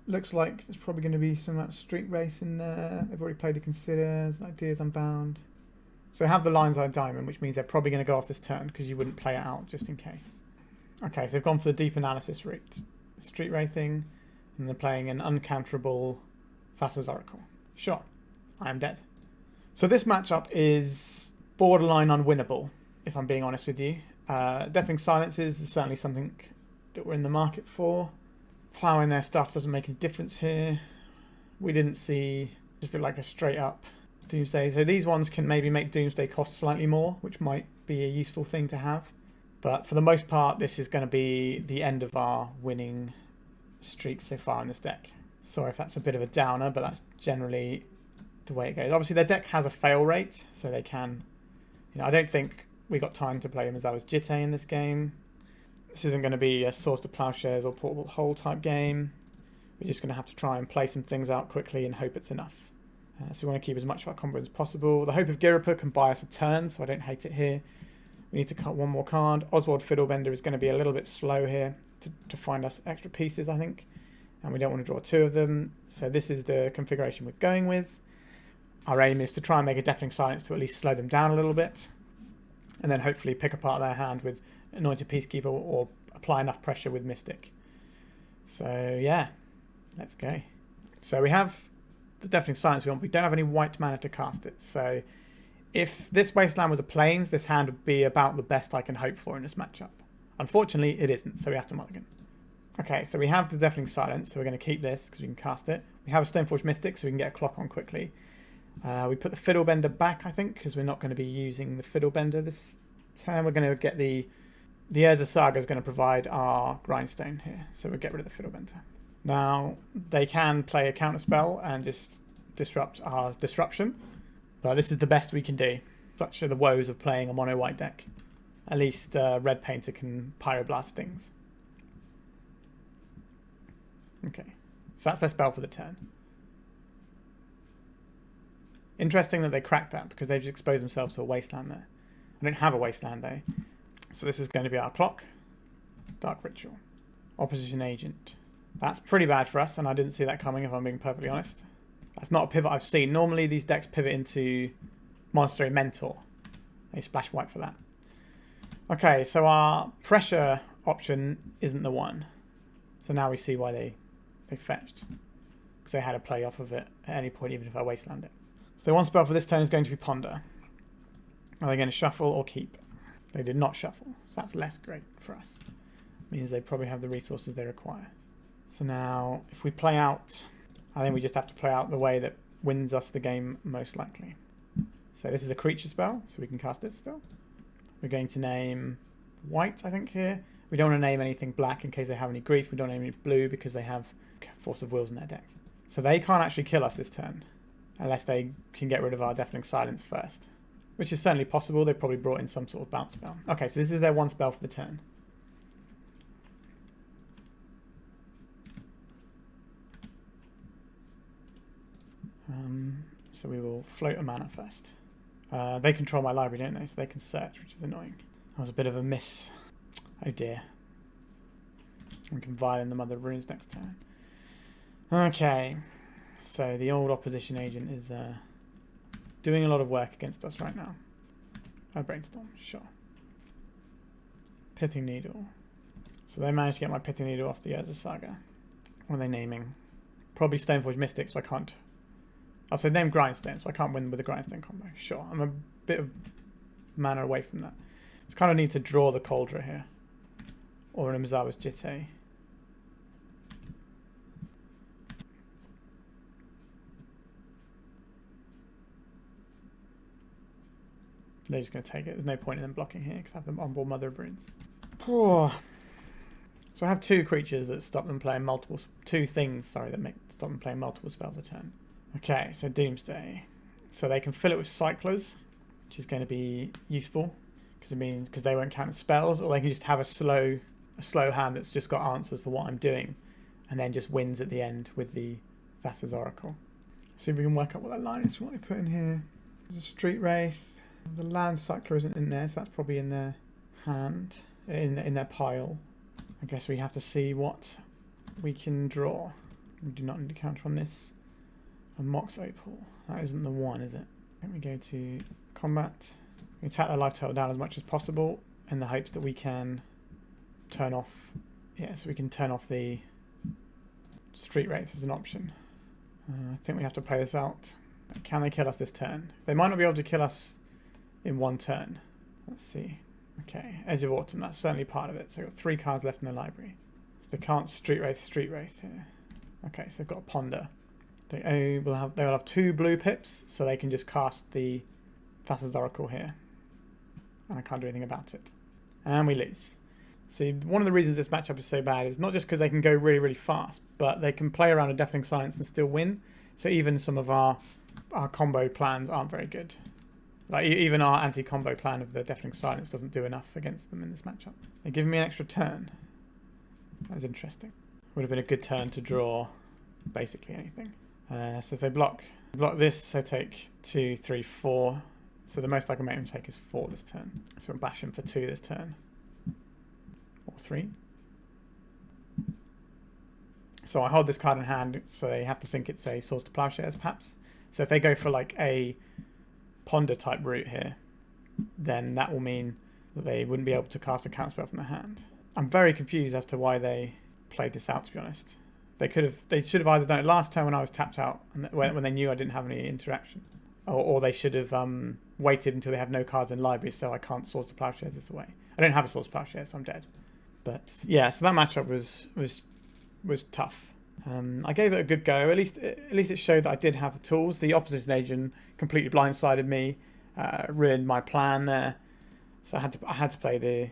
Looks like there's probably going to be some Street Wraith in there. They've already played the Considers, Ideas Unbound. So I have the Lion's Eye Diamond, which means they're probably going to go off this turn because you wouldn't play it out just in case. Okay, so they've gone for the deep analysis route. Street Wraithing, and they're playing an uncounterable Thassa's Oracle. Sure, I am dead. So this matchup is borderline unwinnable, if I'm being honest with you. Deafening Silences is certainly something that we're in the market for. Ploughing their stuff doesn't make a difference here. We didn't see just like a straight up Doomsday. So these ones can maybe make Doomsday cost slightly more, which might be a useful thing to have. But for the most part, this is going to be the end of our winning streak so far in this deck. Sorry if that's a bit of a downer, but that's generally the way it goes. Obviously, their deck has a fail rate, so they can... I don't think we got time to play Mizawa's Jitte in this game. This isn't going to be a Swords to Plowshares or Portable Hole type game. We're just going to have to try and play some things out quickly and hope it's enough. So we want to keep as much of our combo as possible. The Hope of Girapur can buy us a turn, so I don't hate it here. We need to cut one more card. Oswald Fiddlebender is going to be a little bit slow here to find us extra pieces, I think. And we don't want to draw two of them. So this is the configuration we're going with. Our aim is to try and make a Deafening Silence to at least slow them down a little bit. And then hopefully pick apart their hand with Anointed Peacekeeper or apply enough pressure with Mystic. So yeah, let's go. So we have the Deafening Silence we want. We don't have any white mana to cast it. So if this Wasteland was a Plains, this hand would be about the best I can hope for in this matchup. Unfortunately, it isn't, so we have to mulligan. Okay, so we have the Deafening Silence, so we're going to keep this because we can cast it. We have a Stoneforge Mystic, so we can get a clock on quickly. We put the Fiddlebender back, I think, because we're not going to be using the Fiddlebender this turn. We're going to get the Urza Saga is going to provide our Grindstone here, so we'll get rid of the Fiddlebender. Now, they can play a counterspell and just disrupt our disruption, but this is the best we can do. Such are the woes of playing a mono-white deck. At least Red Painter can Pyroblast things. Okay, so that's their spell for the turn. Interesting that they cracked that because they've just exposed themselves to a Wasteland there. I don't have a Wasteland though. So this is going to be our clock. Dark Ritual. Opposition Agent. That's pretty bad for us, and I didn't see that coming if I'm being perfectly honest. That's not a pivot I've seen. Normally these decks pivot into Monastery Mentor. They splash white for that. Okay, so our pressure option isn't the one. So now we see why they fetched. Because they had a play off of it at any point, even if I Wasteland it. So the one spell for this turn is going to be Ponder. Are they going to shuffle or keep? They did not shuffle, so that's less great for us. Means they probably have the resources they require. So now, if we play out, I think we just have to play out the way that wins us the game most likely. So this is a creature spell, so we can cast it still. We're going to name white, I think, here. We don't want to name anything black in case they have any grief. We don't name any blue because they have Force of Wills in their deck. So they can't actually kill us this turn unless they can get rid of our Deafening Silence first, which is certainly possible. They probably brought in some sort of bounce spell. Okay, so this is their one spell for the turn. So we will float a mana first. They control my library, don't they? So they can search, which is annoying. That was a bit of a miss. Oh dear. We can violate the Mother of Runes next turn. Okay. So the old opposition agent is doing a lot of work against us right now. Brainstorm, sure. Pithing Needle. So they managed to get my Pithing Needle off the Urza Saga. What are they naming? Probably Stoneforge Mystic, so I can't... Oh, so name Grindstone, so I can't win with the Grindstone combo. Sure, I'm a bit of mana away from that. Just kind of need to draw the Cauldron here. Or an Mizawa's Jitte. They're just going to take it. There's no point in them blocking here because I have them on board Mother of Runes. Oh. So I have two creatures that stop them playing multiple... Two things, sorry, that stop them playing multiple spells a turn. Okay, so Doomsday. So they can fill it with Cyclers, which is going to be useful because they won't count as spells, or they can just have a slow hand that's just got answers for what I'm doing, and then just wins at the end with the Thassa's Oracle. See if we can work out what that line is. What they put in here. There's a Street Wraith. The Land Cycler isn't in there, so that's probably in their hand, in their pile. I guess we have to see what we can draw. We do not need to counter on this. A Mox Opal. That isn't the one, is it? Let me go to combat. We attack their life total down as much as possible in the hopes that we can turn off... Yeah, so we can turn off the Street Wraith as an option. I think we have to play this out. Can they kill us this turn? They might not be able to kill us in one turn. Let's see. Okay, Edge of Autumn, that's certainly part of it. So I've got 3 cards left in the library. So they can't Street Wraith here. Okay, so they've got a Ponder. They will have 2 blue pips, so they can just cast the Thassa's Oracle here. And I can't do anything about it. And we lose. See, one of the reasons this matchup is so bad is not just because they can go really, really fast, but they can play around a Deafening Silence and still win. So even some of our combo plans aren't very good. Like even our anti-combo plan of the Deafening Silence doesn't do enough against them in this matchup. They're giving me an extra turn. That was interesting. Would have been a good turn to draw basically anything. So if they block this, they take 2, 3, 4. So the most I can make them take is 4 this turn. So we'll bash them for 2 this turn. Or 3. So I hold this card in hand, so they have to think it's a Swords to Plowshares perhaps. So if they go for like a Ponder type route here, then that will mean that they wouldn't be able to cast a counterspell from their hand. I'm very confused as to why they played this out, to be honest. They should have either done it last time when I was tapped out, and when they knew I didn't have any interaction, or they should have waited until they have no cards in library, so I can't Swords to Plowshares this away. I don't have a Swords to Plowshares, so I'm dead. But yeah, so that matchup was tough. I gave it a good go. At least it showed that I did have the tools. The opposition agent completely blindsided me, ruined my plan there. So I had to play the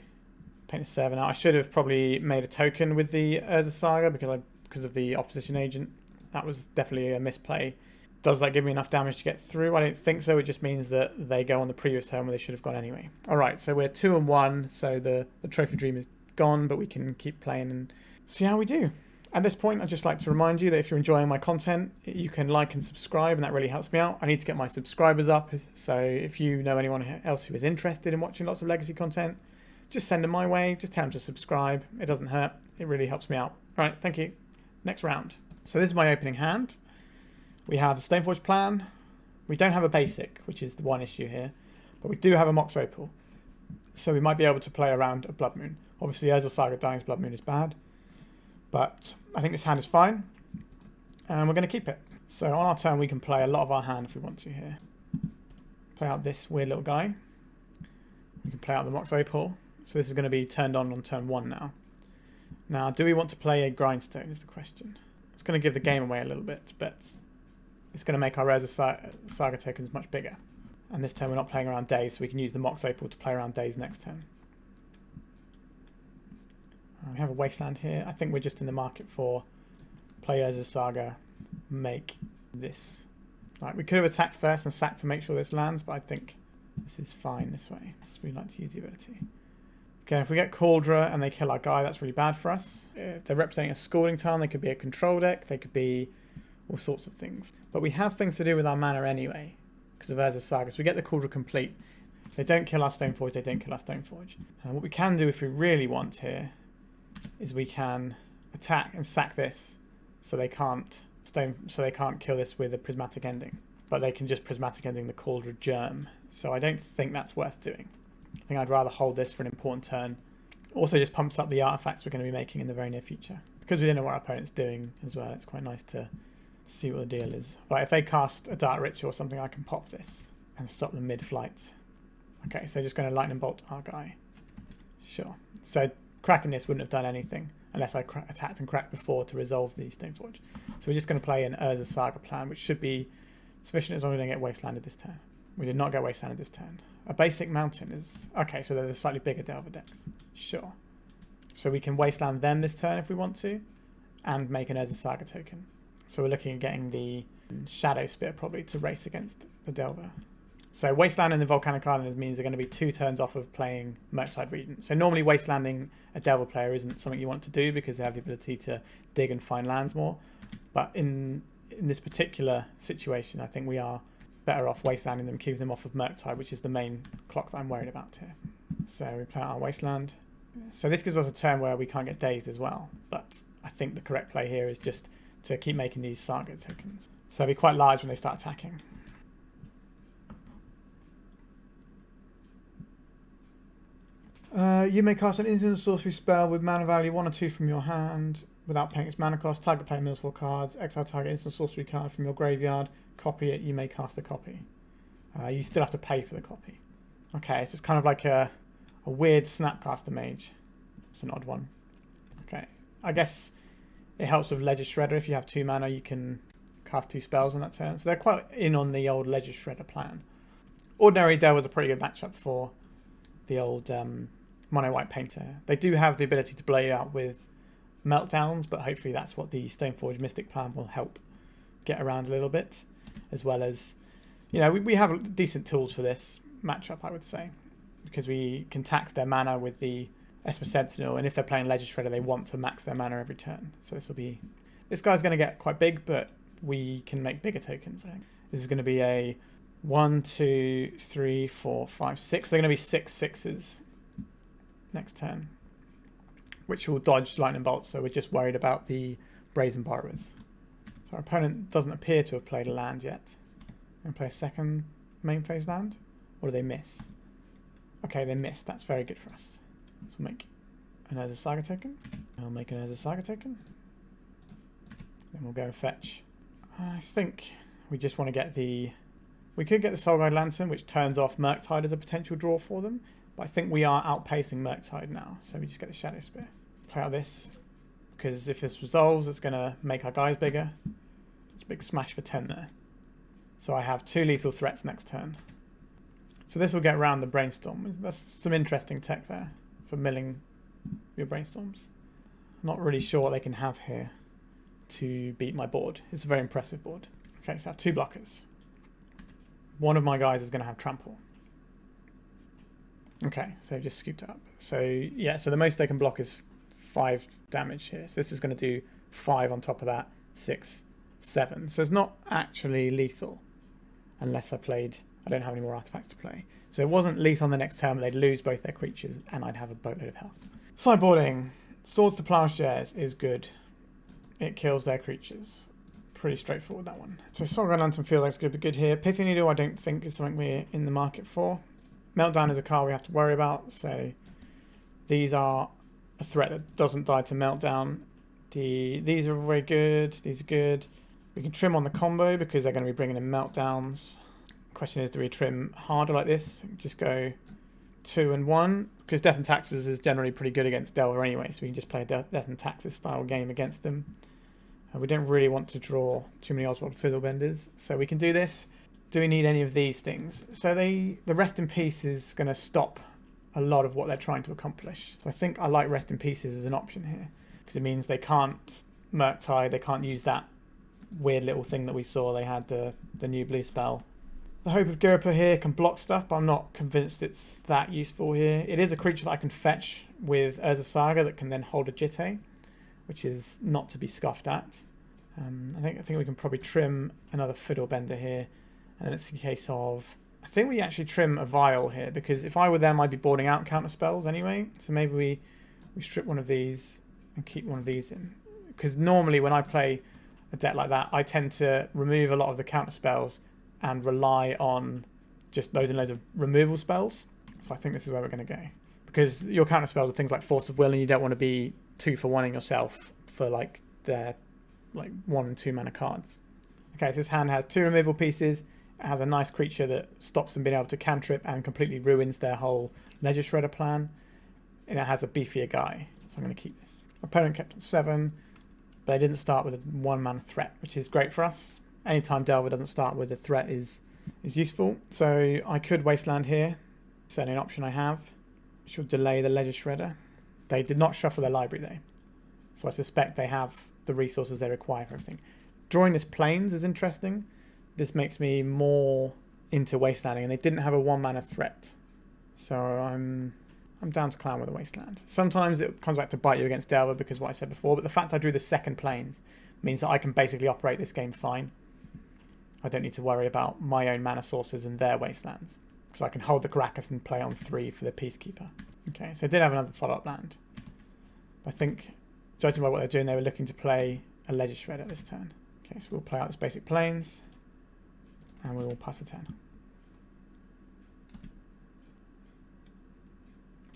Painted Servant out. I should have probably made a token with the Urza Saga because of the opposition agent. That was definitely a misplay. Does that give me enough damage to get through? I don't think so. It just means that they go on the previous turn where they should have gone anyway. All right, so we're 2-1. So the Trophy Dream is gone, but we can keep playing and see how we do. At this point, I'd just like to remind you that if you're enjoying my content, you can like and subscribe, and that really helps me out. I need to get my subscribers up, so if you know anyone else who is interested in watching lots of Legacy content, just send them my way. Just tell them to subscribe. It doesn't hurt. It really helps me out. All right, thank you. Next round. So this is my opening hand. We have the Stoneforge plan. We don't have a basic, which is the one issue here, but we do have a Mox Opal, so we might be able to play around a Blood Moon. Obviously, Urza Saga Dying's Blood Moon is bad, but I think this hand is fine, and we're going to keep it. So on our turn, we can play a lot of our hand if we want to here. Play out this weird little guy. We can play out the Mox Opal. So this is going to be turned on turn 1 now. Now, do we want to play a Grindstone is the question. It's going to give the game away a little bit, but it's going to make our Urza Saga tokens much bigger. And this turn we're not playing around days, so we can use the Mox Opal to play around days next turn. We have a Wasteland here. I think we're just in the market for play Urza Saga, make this. Right, we could have attacked first and sacked to make sure this lands, but I think this is fine this way. We like to use the ability. Okay, if we get Cauldra and they kill our guy, that's really bad for us. If they're representing a Scalding Tarn, they could be a control deck, they could be all sorts of things. But we have things to do with our mana anyway, because of Urza Saga. So we get the Cauldra complete. If they don't kill our Stoneforge, they don't kill our Stoneforge. And what we can do if we really want here is we can attack and sack this, so they can't kill this with a Prismatic Ending. But they can just Prismatic Ending the Cauldra Germ. So I don't think that's worth doing. I think I'd rather hold this for an important turn. Also just pumps up the artifacts we're going to be making in the very near future. Because we don't know what our opponent's doing as well, it's quite nice to see what the deal is. Right, if they cast a Dark Ritual or something, I can pop this and stop them mid-flight. Okay, so they're just going to Lightning Bolt our guy. Sure. So cracking this wouldn't have done anything unless I attacked and cracked before to resolve the Stoneforge. So we're just going to play an Urza Saga plan, which should be sufficient as long as we don't get Wastelanded this turn. We did not get Wastelanded this turn. A basic mountain is... Okay, so they're the slightly bigger Delver decks. Sure. So we can Wasteland them this turn if we want to, and make an Urza Saga token. So we're looking at getting the Shadow Spear probably to race against the Delver. So Wastelanding the Volcanic Islanders means they're going to be 2 turns off of playing Murktide Regent. So normally Wastelanding a Delver player isn't something you want to do because they have the ability to dig and find lands more. But in this particular situation, I think we are better off Wastelanding them, keeping them off of Murktide, which is the main clock that I'm worried about here. So we play out our Wasteland. So this gives us a turn where we can't get dazed as well. But I think the correct play here is just to keep making these Saga tokens. So they'll be quite large when they start attacking. You may cast an instant sorcery spell with mana value 1 or 2 from your hand without paying its mana cost. Target player mills 4 cards. Exile target instant sorcery card from your graveyard. Copy it. You may cast the copy. You still have to pay for the copy. Okay, it's just kind of like a weird Snapcaster Mage. It's an odd one. Okay, I guess it helps with Ledger Shredder. If you have 2 mana, you can cast 2 spells on that turn. So they're quite in on the old Ledger Shredder plan. Ordinary Delver was a pretty good matchup for the old Monowhite Painter. They do have the ability to play out with Meltdowns, but hopefully that's what the Stoneforge Mystic plan will help get around a little bit. As well as, you know, we have decent tools for this matchup, I would say. Because we can tax their mana with the Esper Sentinel, and if they're playing Ledger Shredder, they want to max their mana every turn. So this guy's going to get quite big, but we can make bigger tokens, I think. This is going to be a 1, 2, 3, 4, 5, 6. They're going to be 6 6s next turn, which will dodge lightning bolts. So we're just worried about the Brazen Borrowers. So our opponent doesn't appear to have played a land yet. Going to play a second main phase land, or do they miss? Okay, they missed. That's very good for us. So we'll make an Urza Saga token. I'll make an Urza Saga token. Then we'll go fetch. I think we just want to get the... We could get the Soulguide Lantern, which turns off Murktide as a potential draw for them. But I think we are outpacing Murktide now. So we just get the Shadow Spear. Play out this. Because if this resolves, it's going to make our guys bigger. It's a big smash for 10 there. So I have 2 lethal threats next turn. So this will get around the Brainstorm. That's some interesting tech there for milling your Brainstorms. I'm not really sure what they can have here to beat my board. It's a very impressive board. Okay, so I have 2 blockers. One of my guys is going to have Trample. Okay, so just scooped it up. So yeah, so the most they can block is 5 damage here. So this is going to do 5 on top of that, 6, 7. So it's not actually lethal unless I don't have any more artifacts to play. So it wasn't lethal on the next turn, but they'd lose both their creatures and I'd have a boatload of health. Sideboarding. Swords to Plowshares is good. It kills their creatures. Pretty straightforward, that one. So Soulguide Lantern feels like it's going to be good here. Pithy Needle I don't think is something we're in the market for. Meltdown is a card we have to worry about. So these are a threat that doesn't die to Meltdown. These are very good. These are good. We can trim on the combo because they're going to be bringing in Meltdowns. Question is, do we trim harder like this? Just go 2 and 1, because Death and Taxes is generally pretty good against Delver anyway, so we can just play a Death and Taxes style game against them. We don't really want to draw too many Oswald Fiddlebenders, so we can do this. Do we need any of these things? So the Rest in Peace is going to stop a lot of what they're trying to accomplish. So I think I like Rest in Pieces as an option here, because it means they can't Murktide, they can't use that weird little thing that we saw. They had the new blue spell. The Hope of Giripa here can block stuff, but I'm not convinced it's that useful here. It is a creature that I can fetch with Urza Saga that can then hold a Jitte, which is not to be scoffed at. I think we can probably trim another Fiddlebender here, and then it's a case of... I think we actually trim a Vial here, because if I were them, I'd be boarding out counter spells anyway. So maybe we strip one of these and keep one of these in. Because normally when I play a deck like that, I tend to remove a lot of the counter spells and rely on just loads and loads of removal spells. So I think this is where we're going to go. Because your counter spells are things like Force of Will, and you don't want to be 2 for 1ing yourself for like their 1 and 2 mana cards. Okay, so this hand has 2 removal pieces. It has a nice creature that stops them being able to cantrip and completely ruins their whole Ledger Shredder plan. And it has a beefier guy. So I'm going to keep this. Opponent kept on 7, but they didn't start with a 1 mana threat, which is great for us. Anytime Delver doesn't start with a threat is useful. So I could Wasteland here. Certainly an option I have. Which will delay the Ledger Shredder. They did not shuffle their library though. So I suspect they have the resources they require for everything. Drawing this Plains is interesting. This makes me more into Wastelanding, and they didn't have a 1 mana threat. So I'm down to clown with a Wasteland. Sometimes it comes back to bite you against Delver because of what I said before, but the fact I drew the second Plains means that I can basically operate this game fine. I don't need to worry about my own mana sources and their Wastelands. So I can hold the Caracas and play on 3 for the Peacekeeper. Okay, so I did have another follow-up land. I think, judging by what they're doing, they were looking to play a Ledger Shredder this turn. Okay, so we'll play out this basic Plains, and we will pass a turn.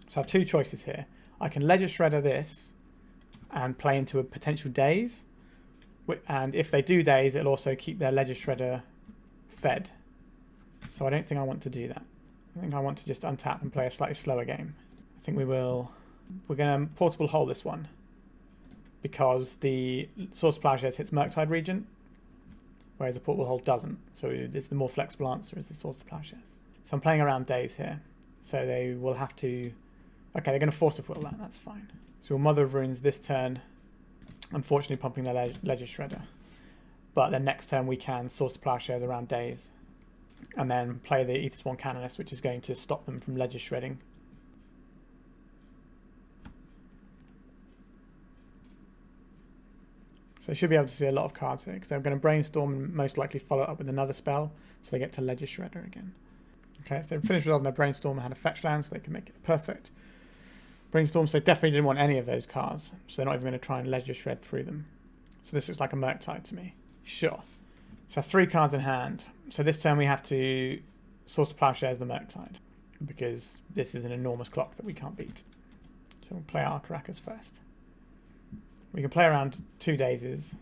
So I have 2 choices here. I can Ledger Shredder this and play into a potential Daze. And if they do Daze, it'll also keep their Ledger Shredder fed. So I don't think I want to do that. I think I want to just untap and play a slightly slower game. I think we're going to portable hold this one because the Source of Plowshares hits Murktide Regent, whereas the portable hold doesn't. So it's the more flexible answer is the Source of Plowshares. So I'm playing around days here. So they will have to... Okay, they're going to Force of Will that. That's fine. So we'll Mother of Runes this turn, unfortunately pumping their Ledger Shredder. But then next turn we can Source of Plowshares around days and then play the Aethersworn Canonist, which is going to stop them from Ledger Shredding. So they should be able to see a lot of cards here because they're going to Brainstorm and most likely follow up with another spell so they get to Ledger Shredder again. Okay, so they finished resolving their Brainstorm and had a fetch land so they can make it perfect. Brainstorm, so they definitely didn't want any of those cards, so they're not even going to try and Ledger Shred through them. So this looks like a Murktide to me. Sure. So 3 cards in hand. So this turn we have to Source of Plowshares the Murktide because this is an enormous clock that we can't beat. So we'll play our Karakas first. We can play around 2 daisies,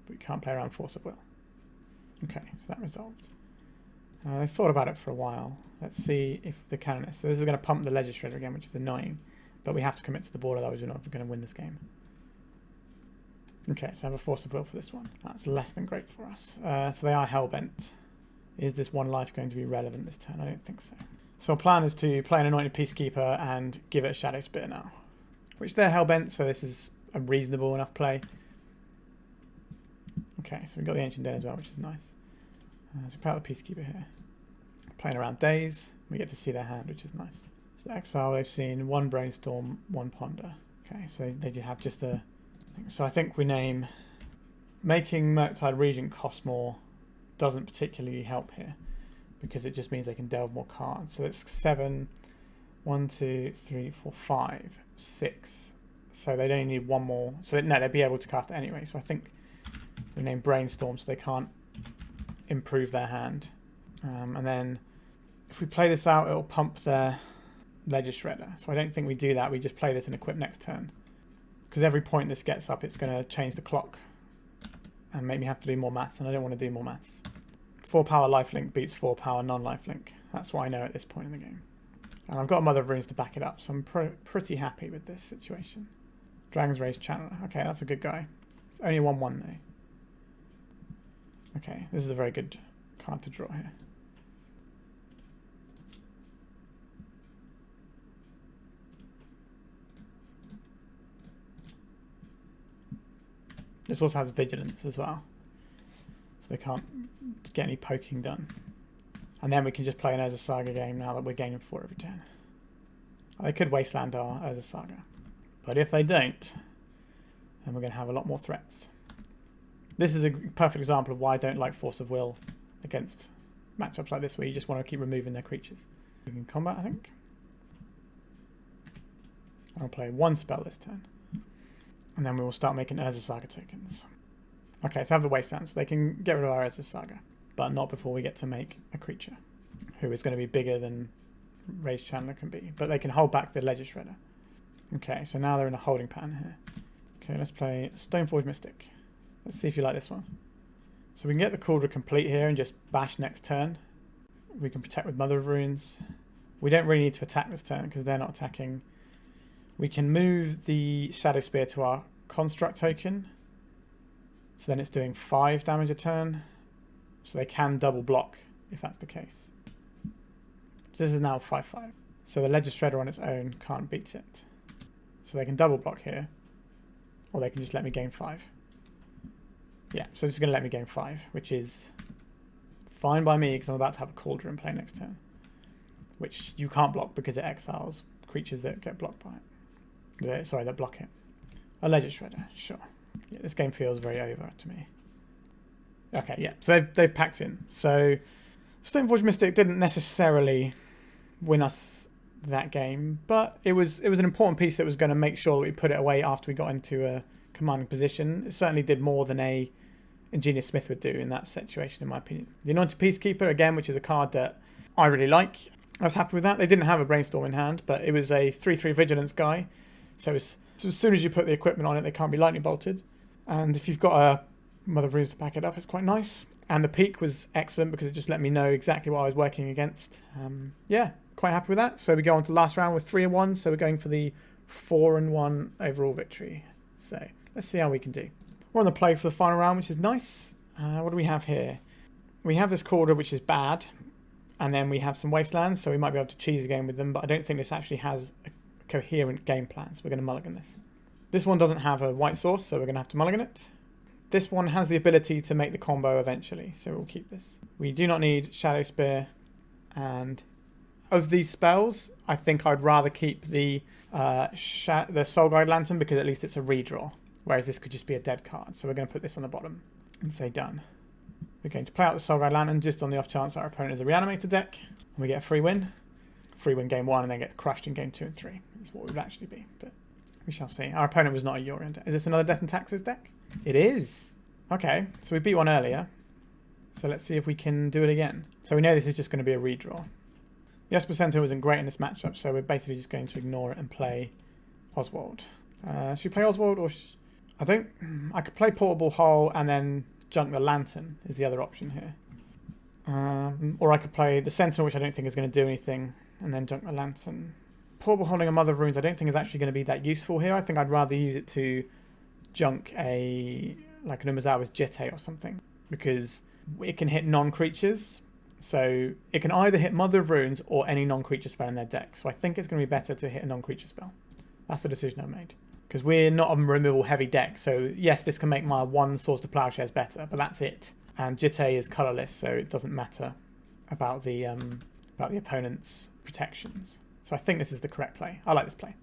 but we can't play around Force of Will. Okay, so that resolved. I thought about it for a while. Let's see if the Canonist... So this is going to pump the Ledger Shredder again, which is annoying. But we have to commit to the board, otherwise we're not going to win this game. Okay, so I have a Force of Will for this one. That's less than great for us. So they are Hellbent. Is this 1 life going to be relevant this turn? I don't think so. So our plan is to play an Anointed Peacekeeper and give it a Shadow Spear now. Which they're Hellbent, so this is a reasonable enough play. Okay, so we've got the Ancient Den as well, which is nice. So play out the Peacekeeper here. Playing around days, we get to see their hand, which is nice. So exile, they've seen 1 Brainstorm, 1 Ponder. Okay, so they have just a... So I think we name... Making Murktide Regent cost more doesn't particularly help here, because it just means they can delve more cards. So it's 7, 1, 2, 3, 4, 5, 6. So they'd only need 1 more. So no, they'd be able to cast it anyway. So I think we name Brainstorm so they can't improve their hand. And then if we play this out, it'll pump their Ledger Shredder. So I don't think we do that. We just play this and equip next turn. Because every point this gets up, it's going to change the clock and make me have to do more maths, and I don't want to do more maths. 4 power lifelink beats 4 power non-lifelink. That's what I know at this point in the game. And I've got a Mother of Runes to back it up, so I'm pretty happy with this situation. Dragon's Rage Channeler. Okay, that's a good guy. It's only 1/1 though. Okay, this is a very good card to draw here. This also has Vigilance as well, so they can't get any poking done. And then we can just play an Urza Saga game now that we're gaining 4 every turn. They could Wasteland our Urza Saga, but if they don't, then we're going to have a lot more threats. This is a perfect example of why I don't like Force of Will against matchups like this, where you just want to keep removing their creatures. We can combat, I think. I'll play 1 spell this turn. And then we will start making Urza Saga tokens. Okay, so have the Wasteland, so they can get rid of our Urza Saga, but not before we get to make a creature, who is going to be bigger than Rage Channeler can be. But they can hold back the Ledger Shredder. Okay, so now they're in a holding pattern here. Okay, let's play Stoneforge Mystic. Let's see if you like this one. So we can get the Cauldron complete here and just bash next turn. We can protect with Mother of Runes. We don't really need to attack this turn because they're not attacking. We can move the Shadow Spear to our Construct token. So then it's doing 5 damage a turn. So they can double block if that's the case. This is now 5/5. So the Ledger Shredder on its own can't beat it. So they can double block here. Or they can just let me gain 5. Yeah, so it's going to let me gain 5, which is fine by me because I'm about to have a Cauldron play next turn. Which you can't block because it exiles creatures that get blocked by it. Sorry, that block it. A Ledger Shredder, sure. Yeah, this game feels very over to me. Okay, yeah, so they've packed in. So Stoneforge Mystic didn't necessarily win us that game, but it was an important piece that was going to make sure that we put it away after we got into a commanding position. It certainly did more than a Ingenious Smith would do in that situation, in my opinion. The Anointed Peacekeeper, again, which is a card that I really like. I was happy with that. They didn't have a Brainstorm in hand, but it was a 3/3 Vigilance guy. So as soon as you put the equipment on it, they can't be lightning bolted. And if you've got a Mother of Runes to back it up, it's quite nice. And the peak was excellent because it just let me know exactly what I was working against. Yeah, quite happy with that. So we go on to the last round with 3-1. So we're going for the 4-1 overall victory. So let's see how we can do. We're on the play for the final round, which is nice. What do we have here? We have this Cauldron, which is bad. And then we have some Wastelands, so we might be able to cheese a game with them. But I don't think this actually has a coherent game plan. So we're going to mulligan this. This one doesn't have a white source, so we're going to have to mulligan it. This one has the ability to make the combo eventually, so we'll keep this. We do not need Shadow Spear, and of these spells, I think I'd rather keep the Soul Guide Lantern because at least it's a redraw, whereas this could just be a dead card. So we're going to put this on the bottom and say done. We're going to play out the Soul Guide Lantern just on the off chance our opponent is a Reanimator deck, and we get a free win. Free win game 1 and then get crushed in game 2 and 3. That's what it would actually be, but we shall see. Our opponent was not a Yorion deck. Is this another Death and Taxes deck? It is. Okay, so we beat one earlier. So let's see if we can do it again. So we know this is just going to be a redraw. The Esper Centaur wasn't great in this matchup, so we're basically just going to ignore it and play Oswald. Should we play Oswald or... I could play Portable Hull and then junk the Lantern is the other option here. Or I could play the Sentinel, which I don't think is going to do anything, and then junk the Lantern. Portable Holding a Mother of Runes I don't think is actually going to be that useful here. I think I'd rather use it to junk like an Umezawa's Jitte or something, because it can hit non-creatures. So it can either hit Mother of Runes or any non-creature spell in their deck. So I think it's going to be better to hit a non-creature spell. That's the decision I made. Because we're not a removal heavy deck. So yes, this can make my one Swords to Plowshares better, but that's it. And Jitte is colourless, so it doesn't matter about the opponent's protections. So I think this is the correct play. I like this play.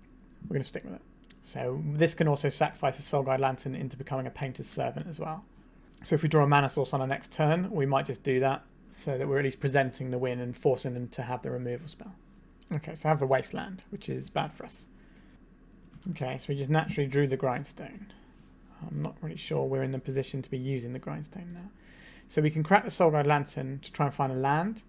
We're going to stick with it. So this can also sacrifice a Soul Guide Lantern into becoming a Painter's Servant as well. So if we draw a mana source on our next turn, we might just do that so that we're at least presenting the win and forcing them to have the removal spell. Okay, so I have the Wasteland, which is bad for us. Okay, so we just naturally drew the Grindstone. I'm not really sure we're in the position to be using the Grindstone now. So we can crack the Soul Guide Lantern to try and find a land.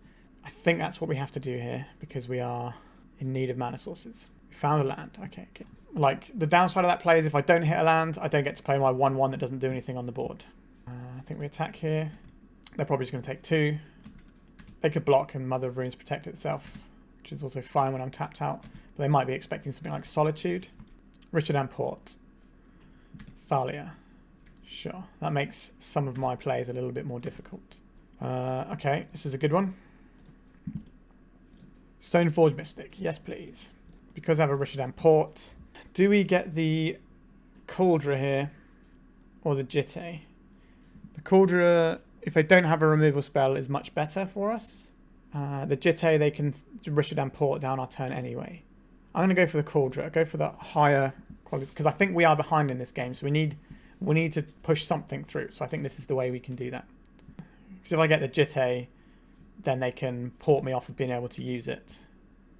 I think that's what we have to do here because we are in need of mana sources. We found a land. Okay. Like, the downside of that play is if I don't hit a land, I don't get to play my 1-1 that doesn't do anything on the board. I think we attack here. They're probably just going to take 2. They could block and Mother of Runes protect itself, which is also fine when I'm tapped out. But they might be expecting something like Solitude. Richard Port. Thalia. Sure. That makes some of my plays a little bit more difficult. Okay, this is a good one. Stoneforge Mystic. Yes, please. Because I have a Richard Port. Do we get the Cauldron here or the Jitte? The Cauldron, if they don't have a removal spell, is much better for us. The Jitte, they can Richard Port down our turn anyway. I'm going to go for the Cauldron. Go for the higher quality because I think we are behind in this game, so we need to push something through. So I think this is the way we can do that. Because if I get the Jitte, then they can port me off of being able to use it.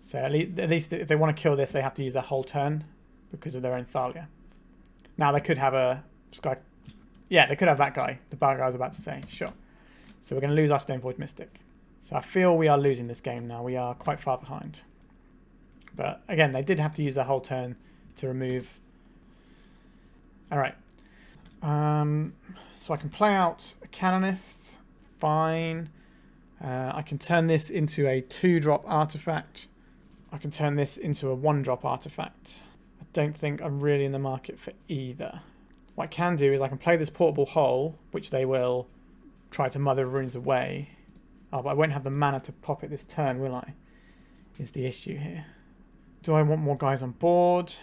So at least if they want to kill this, they have to use their whole turn because of their own Thalia. Now they could have a Sky... Yeah, they could have that guy. The bad guy I was about to say. Sure. So we're going to lose our Stoneforge Mystic. So I feel we are losing this game now. We are quite far behind. But again, they did have to use their whole turn to remove... Alright. So I can play out a Canonist. Fine. I can turn this into a 2-drop artifact. I can turn this into a 1-drop artifact. I don't think I'm really in the market for either. What I can do is I can play this Portable Hull, which they will try to Mother of Runes away. Oh, but I won't have the mana to pop it this turn, will I? Is the issue here. Do I want more guys on board?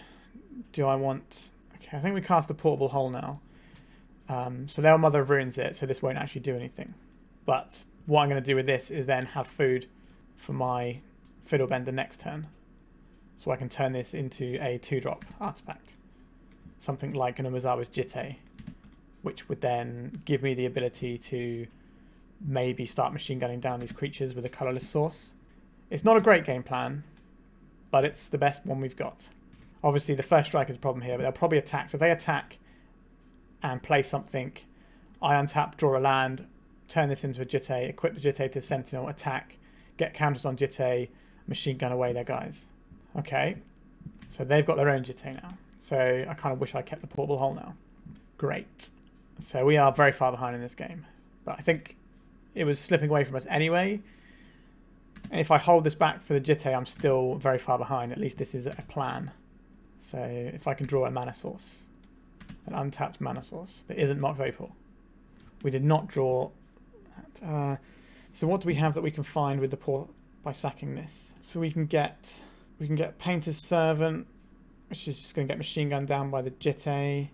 Do I want... Okay, I think we cast the Portable Hull now. So they'll Mother of Runes it, so this won't actually do anything. But what I'm going to do with this is then have food for my Fiddlebender next turn. So I can turn this into a 2-drop artifact. Something like an Umezawa's Jitte, which would then give me the ability to maybe start machine gunning down these creatures with a colourless source. It's not a great game plan, but it's the best one we've got. Obviously, the first strike is a problem here, but they'll probably attack. So if they attack and play something, I untap, draw a land, turn this into a Jitte, equip the Jitte to Sentinel, attack, get counters on Jitte, machine gun away their guys. Okay, so they've got their own Jitte now. So I kind of wish I kept the Portable Hull now. Great. So we are very far behind in this game. But I think it was slipping away from us anyway. And if I hold this back for the Jitte, I'm still very far behind. At least this is a plan. So if I can draw a mana source, an untapped mana source that isn't Mox Opal. We did not draw that. So what do we have that we can find with the port by sacking this? So we can get Painter's Servant, which is just going to get machine gunned down by the Jitte.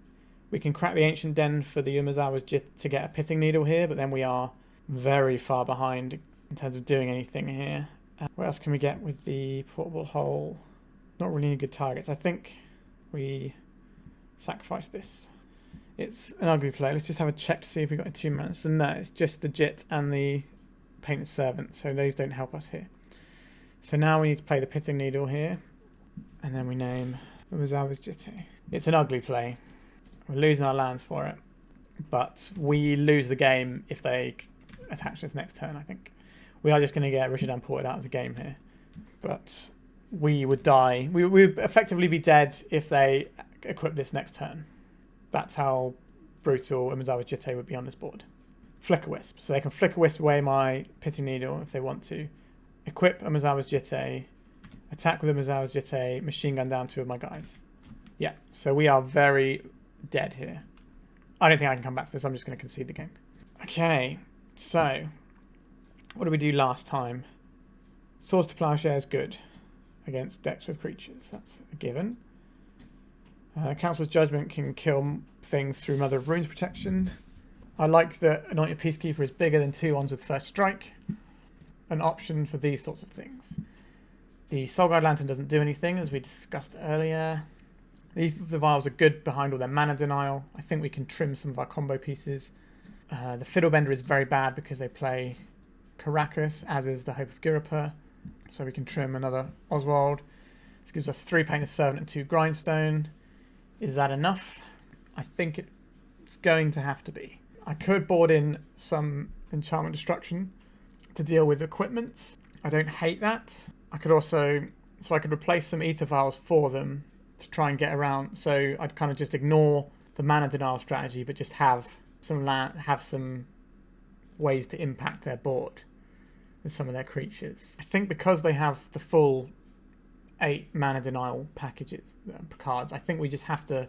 We can crack the Ancient Den for the Umezawa's Jitte to get a Pithing Needle here, but then we are very far behind in terms of doing anything here. What else can we get with the Portable Hole? Not really any good targets. I think we sacrifice this. It's an ugly play. Let's just have a check to see if we've got 2 mana. So no, it's just the Jit and the Painted Servant, so those don't help us here. So now we need to play the Pithing Needle here, and then we name Umezawa's Jitte. It's an ugly play. We're losing our lands for it, but we lose the game if they attach us next turn, I think. We are just going to get Rishadan ported out of the game here, but we would die. We would effectively be dead if they equip this next turn. That's how brutal Umezawa's Jitte would be on this board. Flicker Wisp. So they can Flicker Wisp away my Pithing Needle if they want to. Equip Umezawa's Jitte. Attack with Umezawa's Jitte. Machine gun down 2 of my guys. Yeah, so we are very dead here. I don't think I can come back for this. I'm just going to concede the game. Okay, so what did we do last time? Swords to Plowshare is good against decks with creatures. That's a given. Council's Judgment can kill things through Mother of Runes protection. I like that Anointed Peacekeeper is bigger than 2/1s with First Strike. An option for these sorts of things. The Soulguide Lantern doesn't do anything, as we discussed earlier. The Vials are good behind all their mana denial. I think we can trim some of our combo pieces. The Fiddlebender is very bad because they play Karakas, as is the Hope of Girapa. So we can trim another Oswald. This gives us 3 Painted Servant and 2 Grindstone. Is that enough? I think it's going to have to be. I could board in some Enchantment Destruction to deal with equipment. I don't hate that. I could also... So I could replace some Ether Vials for them to try and get around. So I'd kind of just ignore the mana denial strategy, but just have some ways to impact their board with some of their creatures. I think because they have the full 8 mana denial packages cards, I think we just have to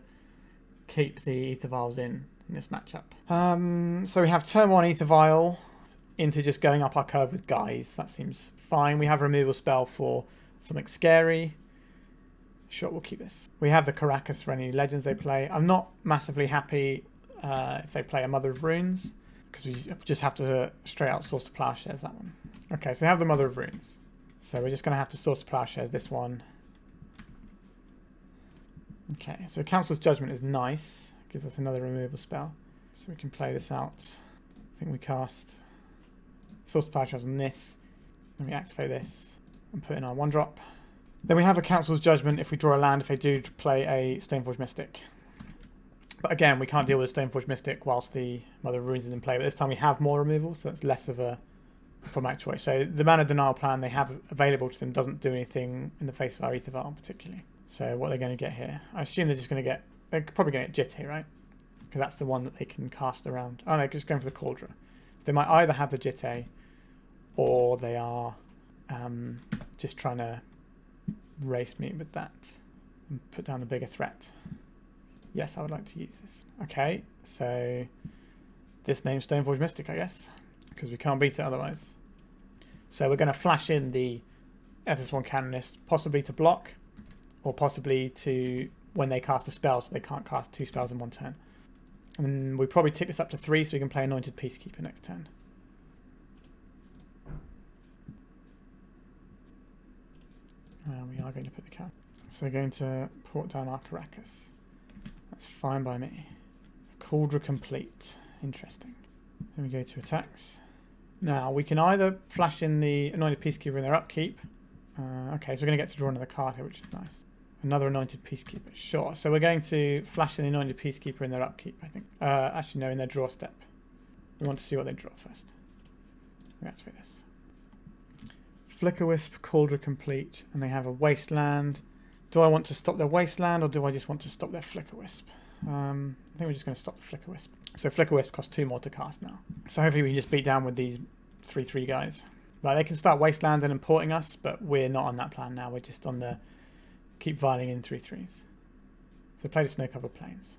keep the Ether Vials in this matchup. So we have turn 1 Ether Vial into just going up our curve with guys. That seems fine. We have a removal spell for something scary. Sure, we'll keep this. We have the Karakas for any legends they play. I'm not massively happy if they play a Mother of Runes, because we just have to straight out Source to Plowshares that one. Okay, so we have the Mother of Runes. So we're just going to have to Source to Plowshares this one. Okay, so Council's Judgment is nice. Gives us another removal spell. So we can play this out. I think we cast Source to Plowshares on this. Then we activate this and put in our 1-drop. Then we have a Council's Judgment if we draw a land, if they do play a Stoneforge Mystic. But again, we can't deal with a Stoneforge Mystic whilst the Mother of Runes is in play. But this time we have more removal, so that's less of a problematic choice. So the mana denial plan they have available to them doesn't do anything in the face of our Ether Vial particularly. So what are they going to get here? I assume they're just going to get... They're probably going to get Jitte, right? Because that's the one that they can cast around. Oh no, they're just going for the Cauldron. So they might either have the Jitte, or they are just trying to race me with that and put down a bigger threat. Yes, I would like to use this. Okay, so this name's Stoneforge Mystic, I guess, because we can't beat it otherwise. So we're going to flash in the SS1 Canonist, possibly to block, or possibly to when they cast a spell, so they can't cast 2 spells in 1 turn. And then we probably tick this up to 3, so we can play Anointed Peacekeeper next turn. We are going to put the cat. So we're going to port down our Karakas. That's fine by me. Cauldron complete. Interesting. Then we go to attacks. Now we can either flash in the Anointed Peacekeeper in their upkeep. Okay, so we're going to get to draw another card here, which is nice. Another Anointed Peacekeeper. Sure. So we're going to flash in the Anointed Peacekeeper in their upkeep, I think. Actually, no, in their draw step. We want to see what they draw first. We activate this. Flicker Wisp, Cauldron complete, and they have a Wasteland. Do I want to stop their Wasteland, or do I just want to stop their Flicker Wisp? I think we're just going to stop the Flicker Wisp. So Flicker Wisp costs 2 more to cast now. So hopefully we can just beat down with these 3/3 guys. Like, they can start wastelanding and porting us, but we're not on that plan now. We're just on the keep viling in 3/3s. So play the snow-covered plains.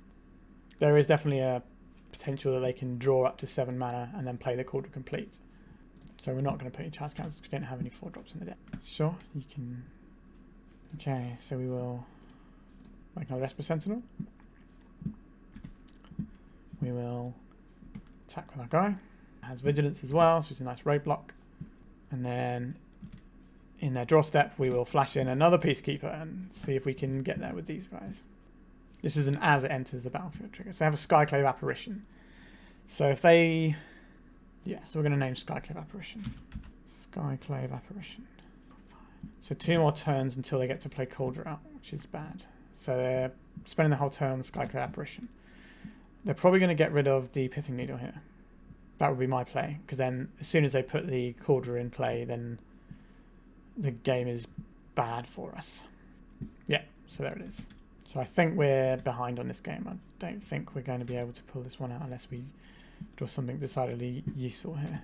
There is definitely a potential that they can draw up to 7 mana and then play the Cauldron Complete. So we're not going to put any charge counters because we don't have any 4-drops in the deck. Sure, you can... Okay, so we will make another Esper Sentinel. We will attack with our guy. It has Vigilance as well, so it's a nice roadblock. And then in their draw step, we will flash in another Peacekeeper and see if we can get there with these guys. This is an as it enters the battlefield trigger. So they have a Skyclave Apparition. So if they... Yeah, so we're going to name Skyclave Apparition. Skyclave Apparition. So 2 more turns until they get to play Cauldron out, which is bad. So they're spending the whole turn on the Skyclave Apparition. They're probably going to get rid of the Pithing Needle here. That would be my play, because then as soon as they put the Cauldron in play, then the game is bad for us. Yeah, so there it is. So I think we're behind on this game. I don't think we're going to be able to pull this one out unless we draw something decidedly useful here.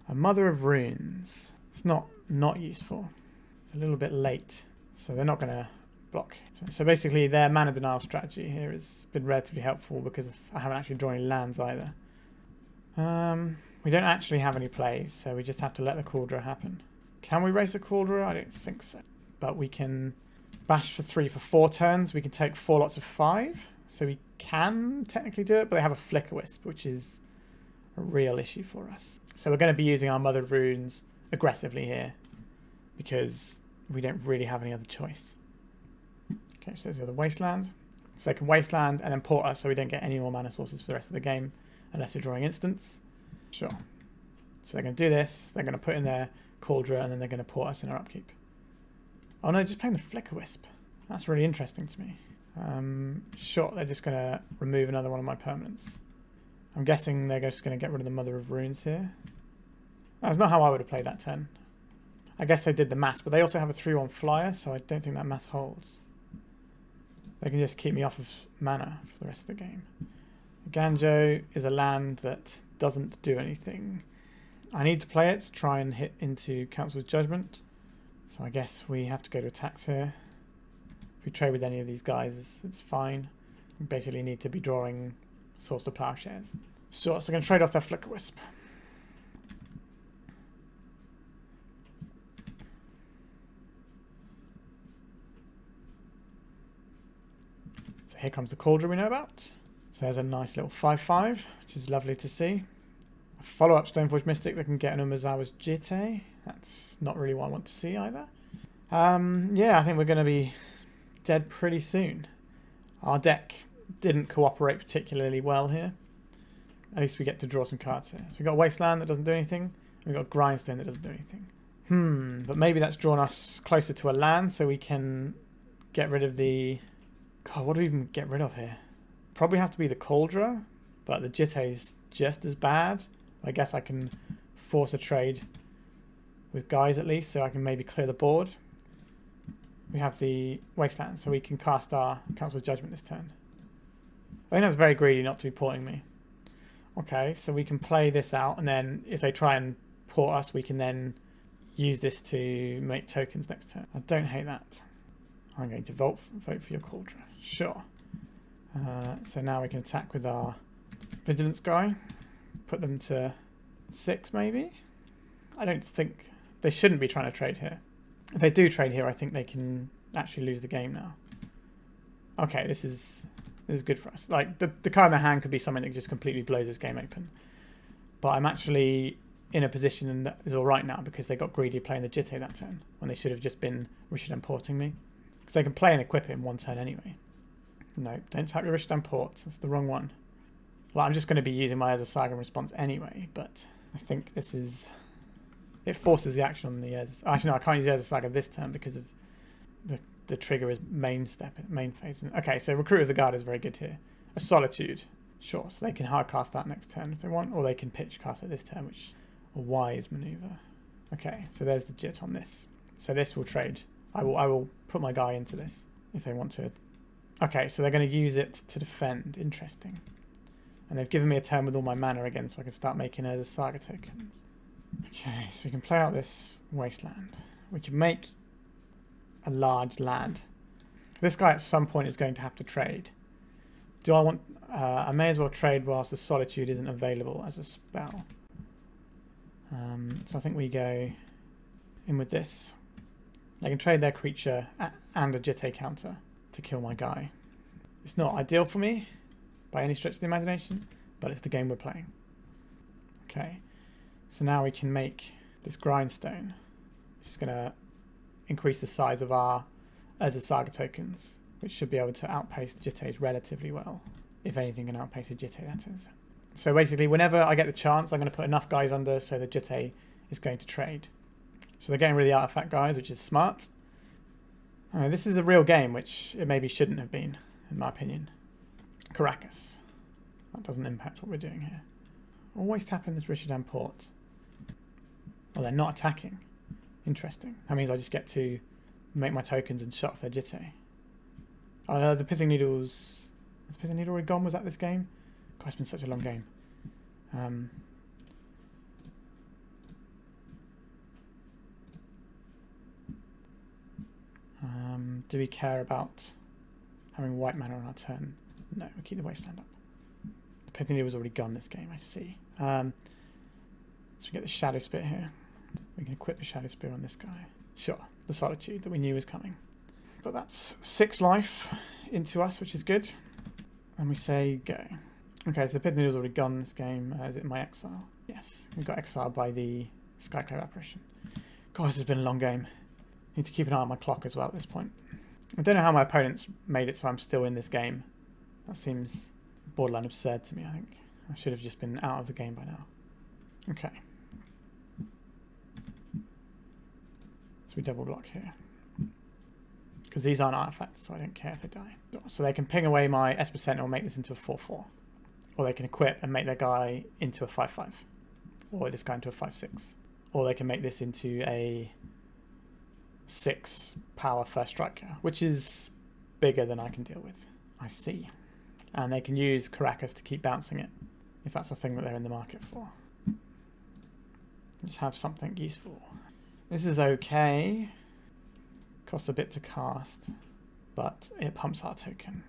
A Mother of Runes. It's not useful. It's a little bit late, so they're not going to block. So basically their mana denial strategy here has been relatively helpful because I haven't actually drawn any lands either. We don't actually have any plays, so we just have to let the Cauldron happen. Can we race a Cauldron? I don't think so. But we can bash for 3 for 4 turns. We can take 4 lots of 5, so we can technically do it, but they have a Flicker Wisp, which is a real issue for us. So we're going to be using our Mother of Runes aggressively here because we don't really have any other choice. Okay, so there's the other Wasteland. So they can Wasteland and then port us so we don't get any more mana sources for the rest of the game unless we're drawing instants. Sure. So they're going to do this. They're going to put in their Cauldron and then they're going to port us in our upkeep. Oh no, just playing the Flicker Wisp. That's really interesting to me. Sure, they're just going to remove another one of my permanents. I'm guessing they're just going to get rid of the Mother of Runes here. That's not how I would have played that turn. I guess they did the mass, but they also have a 3/1 flyer, so I don't think that mass holds. They can just keep me off of mana for the rest of the game. Ganjo is a land that doesn't do anything. I need to play it to try and hit into Council's Judgment. So I guess we have to go to attacks here. If we trade with any of these guys, it's fine. We basically need to be drawing Source to Plowshares. Sure, so I'm going to trade off their Flicker Wisp. So here comes the Cauldron we know about. So there's a nice little 5/5, which is lovely to see. A follow-up Stoneforge Mystic that can get an Umezawa's Jitte. That's not really what I want to see either. Yeah, I think we're going to be dead pretty soon. Our deck didn't cooperate particularly well here. At least we get to draw some cards here. So we've got Wasteland that doesn't do anything. We've got Grindstone that doesn't do anything. But maybe that's drawn us closer to a land so we can get rid of the... God, what do we even get rid of here? Probably have to be the Cauldron, but the Jitte is just as bad. I guess I can force a trade with guys at least, so I can maybe clear the board. We have the Wasteland, so we can cast our Council's Judgment this turn. I think that's very greedy not to be porting me. Okay, so we can play this out, and then if they try and port us, we can then use this to make tokens next turn. I don't hate that. I'm going to vote for your Cauldron. Sure. So now we can attack with our Vigilance guy. Put them to 6 maybe? I don't think... They shouldn't be trying to trade here. If they do trade here, I think they can actually lose the game now. Okay, this is good for us. Like, the card in the hand could be something that just completely blows this game open. But I'm actually in a position that is alright now because they got greedy playing the Jitte that turn when they should have just been Rishadan porting me. Because they can play and equip it in 1 turn anyway. No, don't tap your Rishadan ports. That's the wrong one. Well, I'm just going to be using my As a Saga response anyway, but I think this is... It forces the action on the Ez. Actually, no, I can't use As a Saga this turn because of the trigger is main phase. Okay, so Recruit of the Guard is very good here. A Solitude. Sure, so they can hard cast that next turn if they want, or they can pitch cast it this turn, which is a wise maneuver. Okay, so there's the Jit on this. So this will trade. I will put my guy into this if they want to. Okay, so they're going to use it to defend. Interesting. And they've given me a turn with all my mana again, so I can start making Urza Saga tokens. Okay, so we can play out this wasteland. We can make a large land. This guy at some point is going to have to trade. Do I want... I may as well trade whilst the Solitude isn't available as a spell. So I think we go in with this. They can trade their creature and a Jitte counter to kill my guy. It's not ideal for me by any stretch of the imagination, but it's the game we're playing. Okay, so now we can make this grindstone, which is going to increase the size of our Urza Saga tokens, which should be able to outpace the Jittes relatively well. If anything can outpace a Jitte, that is. So basically, whenever I get the chance, I'm going to put enough guys under so the Jitte is going to trade. So they're getting rid of the artifact guys, which is smart. This is a real game, which it maybe shouldn't have been, in my opinion. Caracas. That doesn't impact what we're doing here. Always tapping this Richardam port. Oh, they're not attacking. Interesting. That means I just get to make my tokens and shut off their Jitte. Oh, the Pithing Needles... Is the Pithing Needle already gone? Was that this game? God, it's been such a long game. Do we care about having white mana on our turn? No, we keep the wasteland up. The Pithing Needle was already gone this game, I see. So we get the Shadow Spear here. We can equip the Shadow Spear on this guy. Sure, the Solitude that we knew was coming. But that's 6 life into us, which is good. And we say go. Okay, so the Pithing Needle's already gone this game. Is it my exile? Yes, we got exiled by the Skyclave apparition. God, this has been a long game. Need to keep an eye on my clock as well at this point. I don't know how my opponents made it so I'm still in this game. That seems borderline absurd to me, I think. I should have just been out of the game by now. Okay. So we double block here. Because these aren't artifacts, so I don't care if they die. So they can ping away my Esper Sentinel and make this into a 4-4. Or they can equip and make their guy into a 5-5. Or this guy into a 5-6. Or they can make this into a 6 power first striker, which is bigger than I can deal with. I see. And they can use Caracas to keep bouncing it, if that's a thing that they're in the market for. Let's have something useful. This is okay. Costs a bit to cast, but it pumps our token.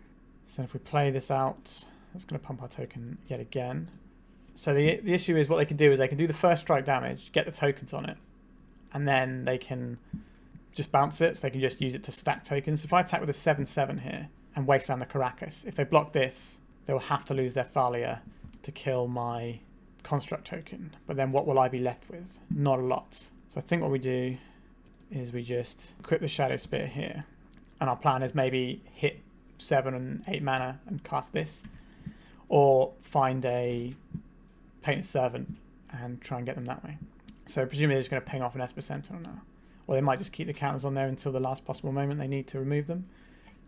So if we play this out, that's going to pump our token yet again. So the issue is what they can do is they can do the first strike damage, get the tokens on it, and then they can just bounce it, so they can just use it to stack tokens. If I attack with a 7-7 here and wasteland the Caracas, if they block this, they will have to lose their Thalia to kill my construct token. But then what will I be left with? Not a lot. So I think what we do is we just equip the Shadow Spear here. And our plan is maybe hit 7 and 8 mana and cast this. Or find a Painted Servant and try and get them that way. So presumably they're just going to ping off an Esper Sentinel now. Or they might just keep the counters on there until the last possible moment they need to remove them,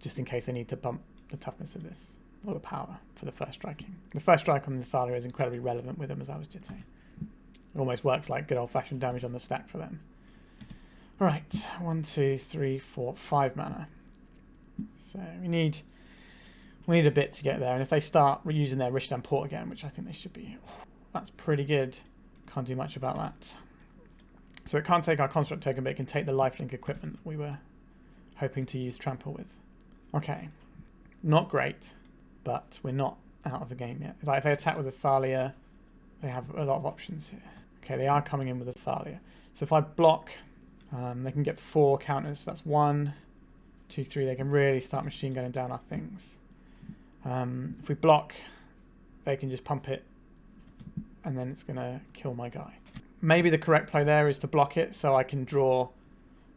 just in case they need to bump the toughness of this, or the power for the first striking. The first strike on the Thalia is incredibly relevant with them, as I was just saying. It almost works like good old-fashioned damage on the stack for them. Alright, 1, 2, 3, 4, 5 mana. So we need a bit to get there, and if they start reusing their Richardam Port again, which I think they should be, that's pretty good. Can't do much about that. So it can't take our construct token, but it can take the lifelink equipment that we were hoping to use trample with. Okay, not great, but we're not out of the game yet. Like if they attack with a Thalia, they have a lot of options here. Okay, they are coming in with a Thalia. So if I block, they can get 4 counters. So that's 1, 2, 3. They can really start machine gunning down our things. If we block, they can just pump it, and then it's going to kill my guy. Maybe the correct play there is to block it so I can draw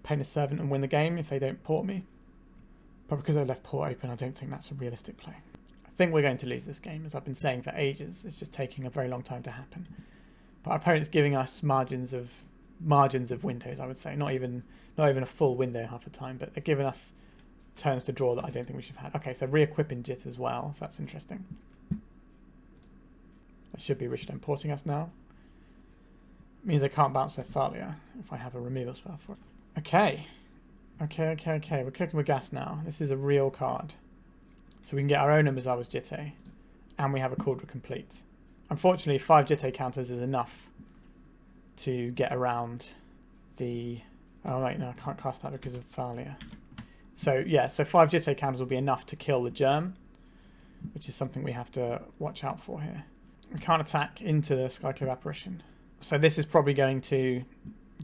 Painted Servant and win the game if they don't port me. But because they left port open, I don't think that's a realistic play. I think we're going to lose this game, as I've been saying for ages. It's just taking a very long time to happen. But our opponent's giving us margins of windows, I would say. Not even a full window half the time, but they're giving us turns to draw that I don't think we should have had. Okay, so re-equipping Jit as well, so that's interesting. That should be Richardam porting us now. Means they can't bounce their Thalia if I have a removal spell for it. Okay. We're cooking with gas now. This is a real card. So we can get our own Mazawa's Jitte and we have a Cauldron complete. Unfortunately, 5 Jitte counters is enough to get around the... Oh wait, no, I can't cast that because of Thalia. So yeah, so 5 Jitte counters will be enough to kill the Germ, which is something we have to watch out for here. We can't attack into the Skyclave Apparition. So this is probably going to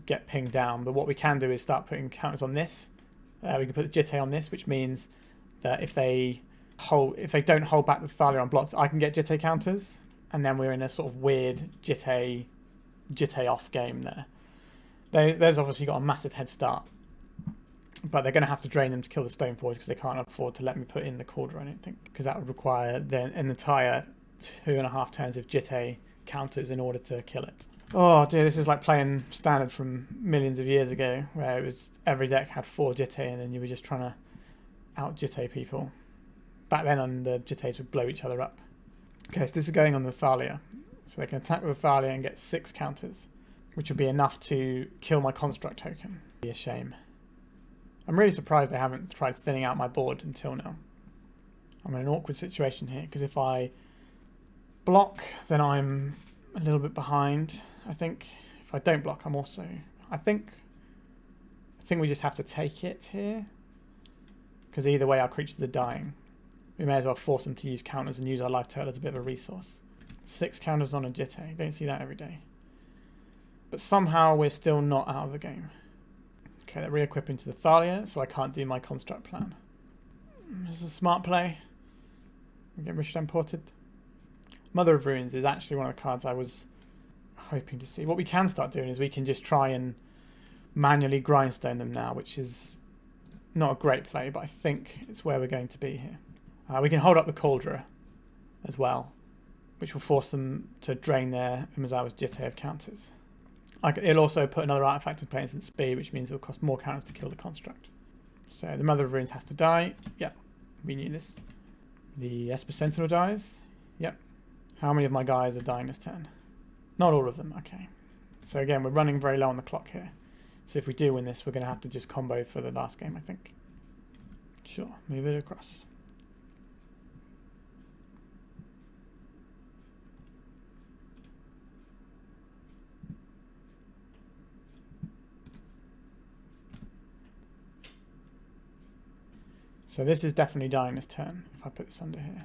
get pinged down, but what we can do is start putting counters on this. We can put the Jitte on this, which means that if they don't hold back the Thalia on blocks, I can get Jitte counters, and then we're in a sort of weird Jitte off game there. There's obviously got a massive head start, but they're going to have to drain them to kill the Stoneforge because they can't afford to let me put in the Cauldron, I don't think, because that would require an entire 2.5 turns of Jitte counters in order to kill it. Oh dear, this is like playing Standard from millions of years ago, where it was every deck had 4 Jitte and then you were just trying to out Jitte people. Back then the Jittes would blow each other up. Okay, so this is going on the Thalia. So they can attack with the Thalia and get 6 counters, which would be enough to kill my Construct token. It'd be a shame. I'm really surprised they haven't tried thinning out my board until now. I'm in an awkward situation here, because if I block, then I'm a little bit behind, I think. If I don't block, I'm also... I think we just have to take it here, because either way our creatures are dying. We may as well force them to use counters and use our life total as a bit of a resource. 6 counters on a Jitte. Don't see that every day. But somehow we're still not out of the game. Okay, they're re-equipping to the Thalia, so I can't do my Construct plan. This is a smart play. Get Rishadan ported. Mother of Ruins is actually one of the cards I was hoping to see. What we can start doing is we can just try and manually grindstone them now, which is not a great play, but I think it's where we're going to be here. We can hold up the Cauldron as well, which will force them to drain their Umezawa's Jitte of counters. It'll also put another artifact in play instant speed, which means it'll cost more counters to kill the Construct. So the Mother of Ruins has to die. Yep, we knew this. The Esper Sentinel dies. Yep. How many of my guys are dying this turn? Not all of them, okay. So again, we're running very low on the clock here. So if we do win this, we're going to have to just combo for the last game, I think. Sure, move it across. So this is definitely dying this turn, if I put this under here.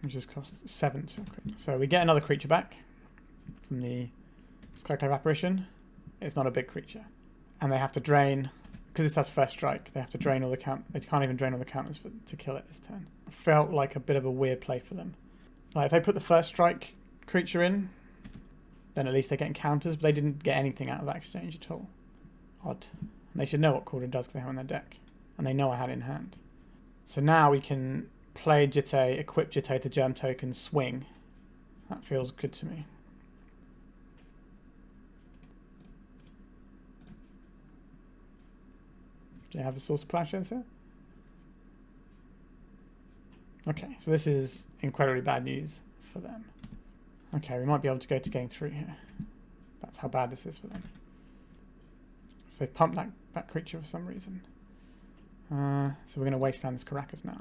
Which just costs 7 to equip. So we get another creature back from the Skyclave Apparition. It's not a big creature. And they have to drain, because this has first strike, they have to drain all the they can't even drain all the counters to kill it this turn. It felt like a bit of a weird play for them. Like if they put the first strike creature in, then at least they're getting counters, but they didn't get anything out of that exchange at all. Odd. And they should know what Cauldron does because they have it in their deck. And they know I had it in hand. So now we can play Jitte, equip Jitte to Germ token, swing. That feels good to me. Do you have the Source of Plowshares here? Okay, so this is incredibly bad news for them. Okay, we might be able to go to game 3 here. That's how bad this is for them. So they've pumped that creature for some reason. So we're going to wasteland this Caracas now.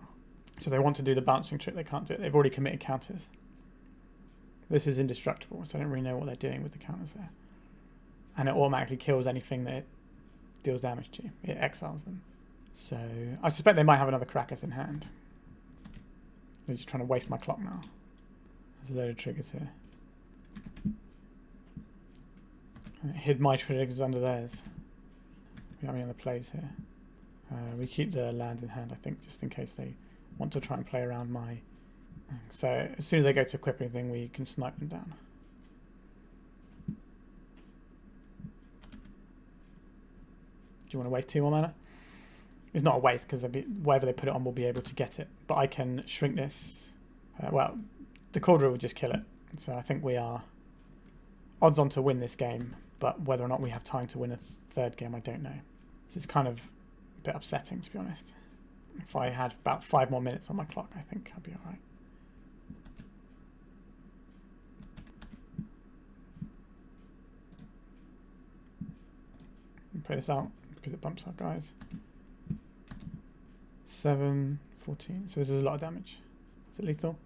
So they want to do the bouncing trick, they can't do it. They've already committed counters. This is indestructible, so I don't really know what they're doing with the counters there. And it automatically kills anything that it deals damage to. It exiles them. So I suspect they might have another Caracas in hand. They're just trying to waste my clock now. There's a load of triggers here. And it hid my triggers under theirs. We got me on the plays here. We keep the land in hand, I think, just in case they want to try and play around my... So as soon as they go to equip anything, we can snipe them down. Do you want to waste 2 more mana? It's not a waste, because wherever they put it on will be able to get it. But I can shrink this. Well, the Cauldron will just kill it. So I think we are odds on to win this game. But whether or not we have time to win a third game, I don't know. So it's kind of a bit upsetting, to be honest. If I had about 5 more minutes on my clock, I think I'd be alright. Play this out because it bumps our guys. 7, 14. So this is a lot of damage. Is it lethal?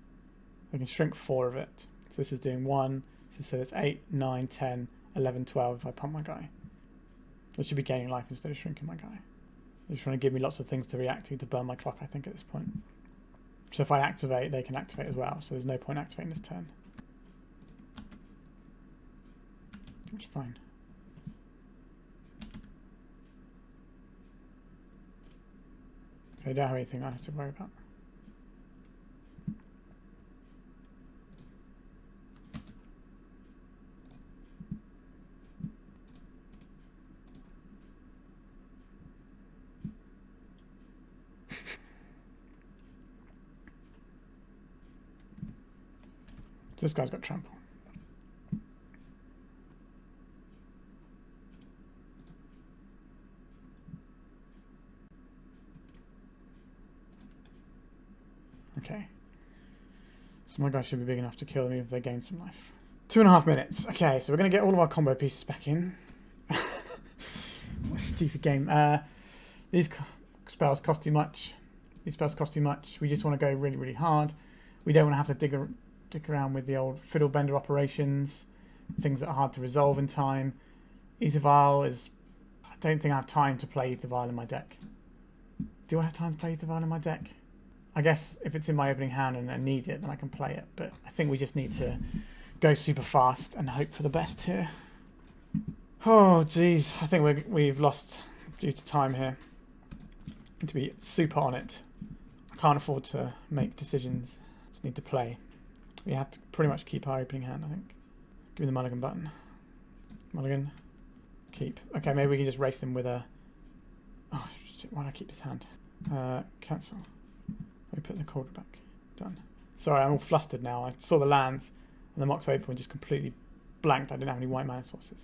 We can shrink 4 of it. So this is doing 1. So it's 8, 9, 10, 11, 12 if I pump my guy. I should be gaining life instead of shrinking my guy. They're just trying to give me lots of things to react to burn my clock, I think, at this point. So if I activate, they can activate as well. So there's no point activating this turn. That's fine. They don't have anything I have to worry about. This guy's got trample. Okay. So my guy should be big enough to kill them even if they gain some life. 2.5 minutes. Okay, so we're going to get all of our combo pieces back in. What a stupid game. These spells cost too much. These spells cost too much. We just want to go really, really hard. We don't want to have to dick around with the old fiddle bender operations, things that are hard to resolve in time. Ether Vial is... I don't think I have time to play Ether Vial in my deck. Do I have time to play Ether Vial in my deck? I guess if it's in my opening hand and I need it, then I can play it. But I think we just need to go super fast and hope for the best here. Oh, geez. I think we've lost due to time here. Need to be super on it. I can't afford to make decisions. Just need to play. We have to pretty much keep our opening hand, I think. Give me the mulligan button. Mulligan. Keep. Okay, maybe we can just race them with a... Oh, shit, why do I keep this hand? Cancel. Let me put the cold back. Done. Sorry, I'm all flustered now. I saw the lands and the Mox Opal and just completely blanked. I didn't have any white mana sources.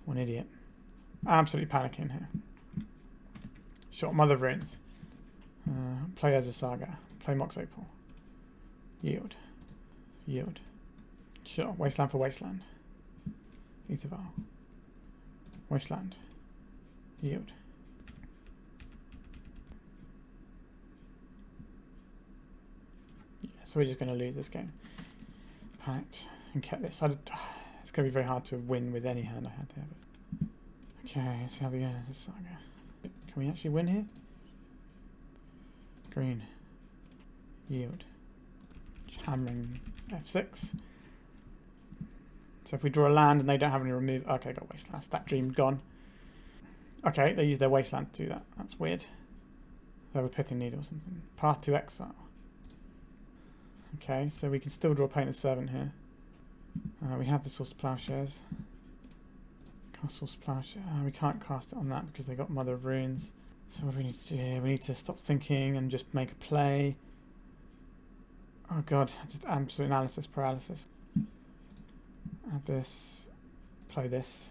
What an idiot. Absolutely panicking here. Shot Mother of Runes. Play as a Saga. Play Mox Opal. Yield. Yield. Sure. Wasteland for Wasteland. Ether Vial. Wasteland. Yield. Yeah, so we're just going to lose this game. Panicked and kept this. It's going to be very hard to win with any hand I had there. But okay, let's see how the this Saga. Can we actually win here? Green. Yield. Hammering F6. So if we draw a land and they don't have any remove... Okay, got Wasteland. That's that dream gone. Okay, they use their Wasteland to do that. That's weird. They have a Pithing Needle or something. Path to Exile. Okay, so we can still draw Painted Servant here. We have the Source of Plowshares. Cast Source of Plowshares. We can't cast it on that because they got Mother of Runes. So what do we need to do here? We need to stop thinking and just make a play. Oh god, just absolute analysis paralysis. Add this, play this.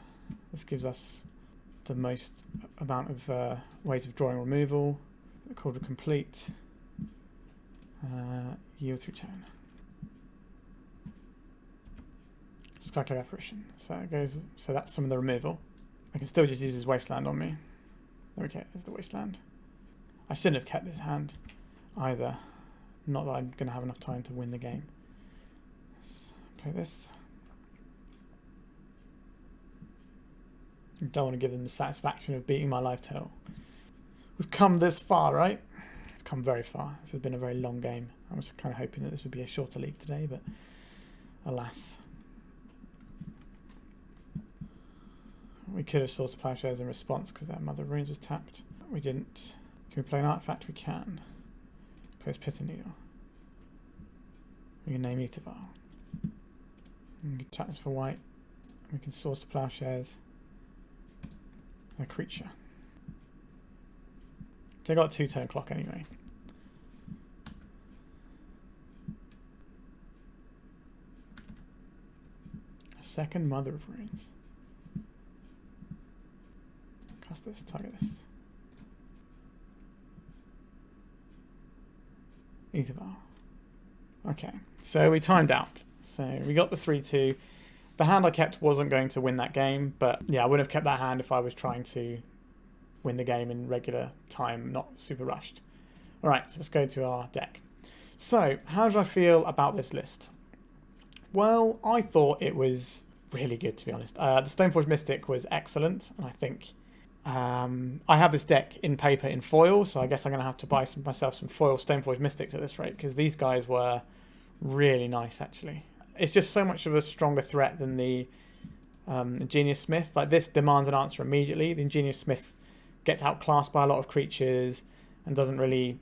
This gives us the most amount of ways of drawing removal. Called a complete. Yield through turn. Skyclave Apparition. So it goes. So that's some of the removal. I can still just use his Wasteland on me. Okay, there's the Wasteland. I shouldn't have kept this hand either. Not that I'm going to have enough time to win the game. Let's play this. I don't want to give them the satisfaction of beating my life total. We've come this far, right? It's come very far. This has been a very long game. I was kind of hoping that this would be a shorter league today, but alas. We could have sourced Plowshares in response because their Mother of Runes was tapped. We didn't. Can we play an artifact? We can. Play Pithing Needle. We can name Ether Vial. We can tap this for white. We can source the Plowshares. A creature. They got a 2-turn clock anyway. A second Mother of Runes. Cast this, target this. Ether Vial. Okay, so we timed out. So we got the 3-2. The hand I kept wasn't going to win that game, but yeah, I would have kept that hand if I was trying to win the game in regular time, not super rushed. Alright, so let's go to our deck. So, how do I feel about this list? Well, I thought it was really good, to be honest. The Stoneforge Mystic was excellent, and I think I have this deck in paper in foil, so I guess I'm going to have to buy myself some foil Stoneforge Mystics at this rate, because these guys were really nice, actually. It's just so much of a stronger threat than the Ingenious Smith. Like, this demands an answer immediately. The Ingenious Smith gets outclassed by a lot of creatures and doesn't really,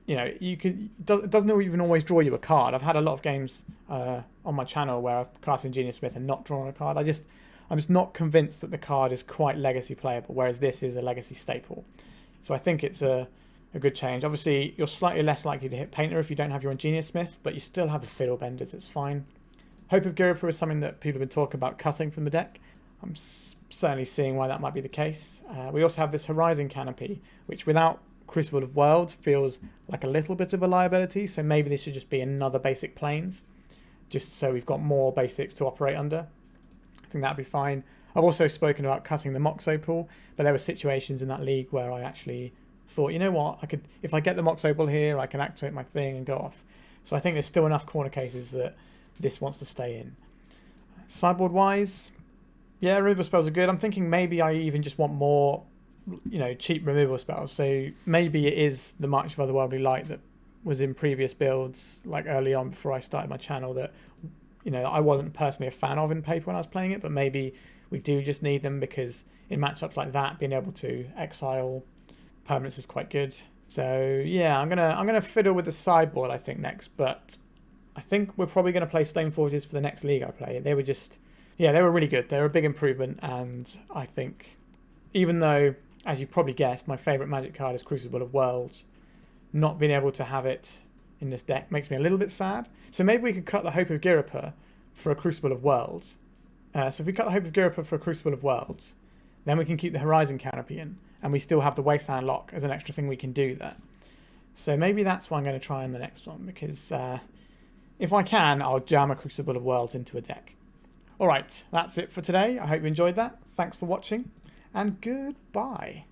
it doesn't even always draw you a card. I've had a lot of games on my channel where I've cast Ingenious Smith and not drawn a card. I'm just not convinced that the card is quite legacy playable, whereas this is a legacy staple. So I think it's a good change. Obviously, you're slightly less likely to hit Painter if you don't have your Ingenious Smith, but you still have the Fiddle Benders. It's fine. Hope of Giripa is something that people have been talking about cutting from the deck. I'm certainly seeing why that might be the case. We also have this Horizon Canopy, which without Crucible of Worlds feels like a little bit of a liability, so maybe this should just be another basic Plains, just so we've got more basics to operate under. I think that'd be fine. I've also spoken about cutting the Mox Opal, but there were situations in that league where I actually thought, you know what, if I get the Mox Opal here, I can activate my thing and go off. So I think there's still enough corner cases that this wants to stay in. Sideboard wise, yeah, removal spells are good. I'm thinking maybe I even just want more, cheap removal spells. So maybe it is the March of Otherworldly Light that was in previous builds, like early on before I started my channel, that I wasn't personally a fan of in paper when I was playing it, but maybe we do just need them because in matchups like that, being able to exile permanents is quite good. So yeah, I'm gonna fiddle with the sideboard I think next, but I think we're probably going to play Stoneforges for the next league I play. They were really good. They were a big improvement, and I think, even though, as you've probably guessed, my favourite Magic card is Crucible of Worlds, not being able to have it in this deck makes me a little bit sad. So maybe we could cut the Hope of Giripa for a Crucible of Worlds. So if we cut the Hope of Giripa for a Crucible of Worlds, then we can keep the Horizon Canopy in, and we still have the Wasteland Lock as an extra thing we can do there. So maybe that's what I'm going to try in the next one, because if I can, I'll jam a Crucible of Worlds into a deck. Alright, that's it for today. I hope you enjoyed that. Thanks for watching, and goodbye.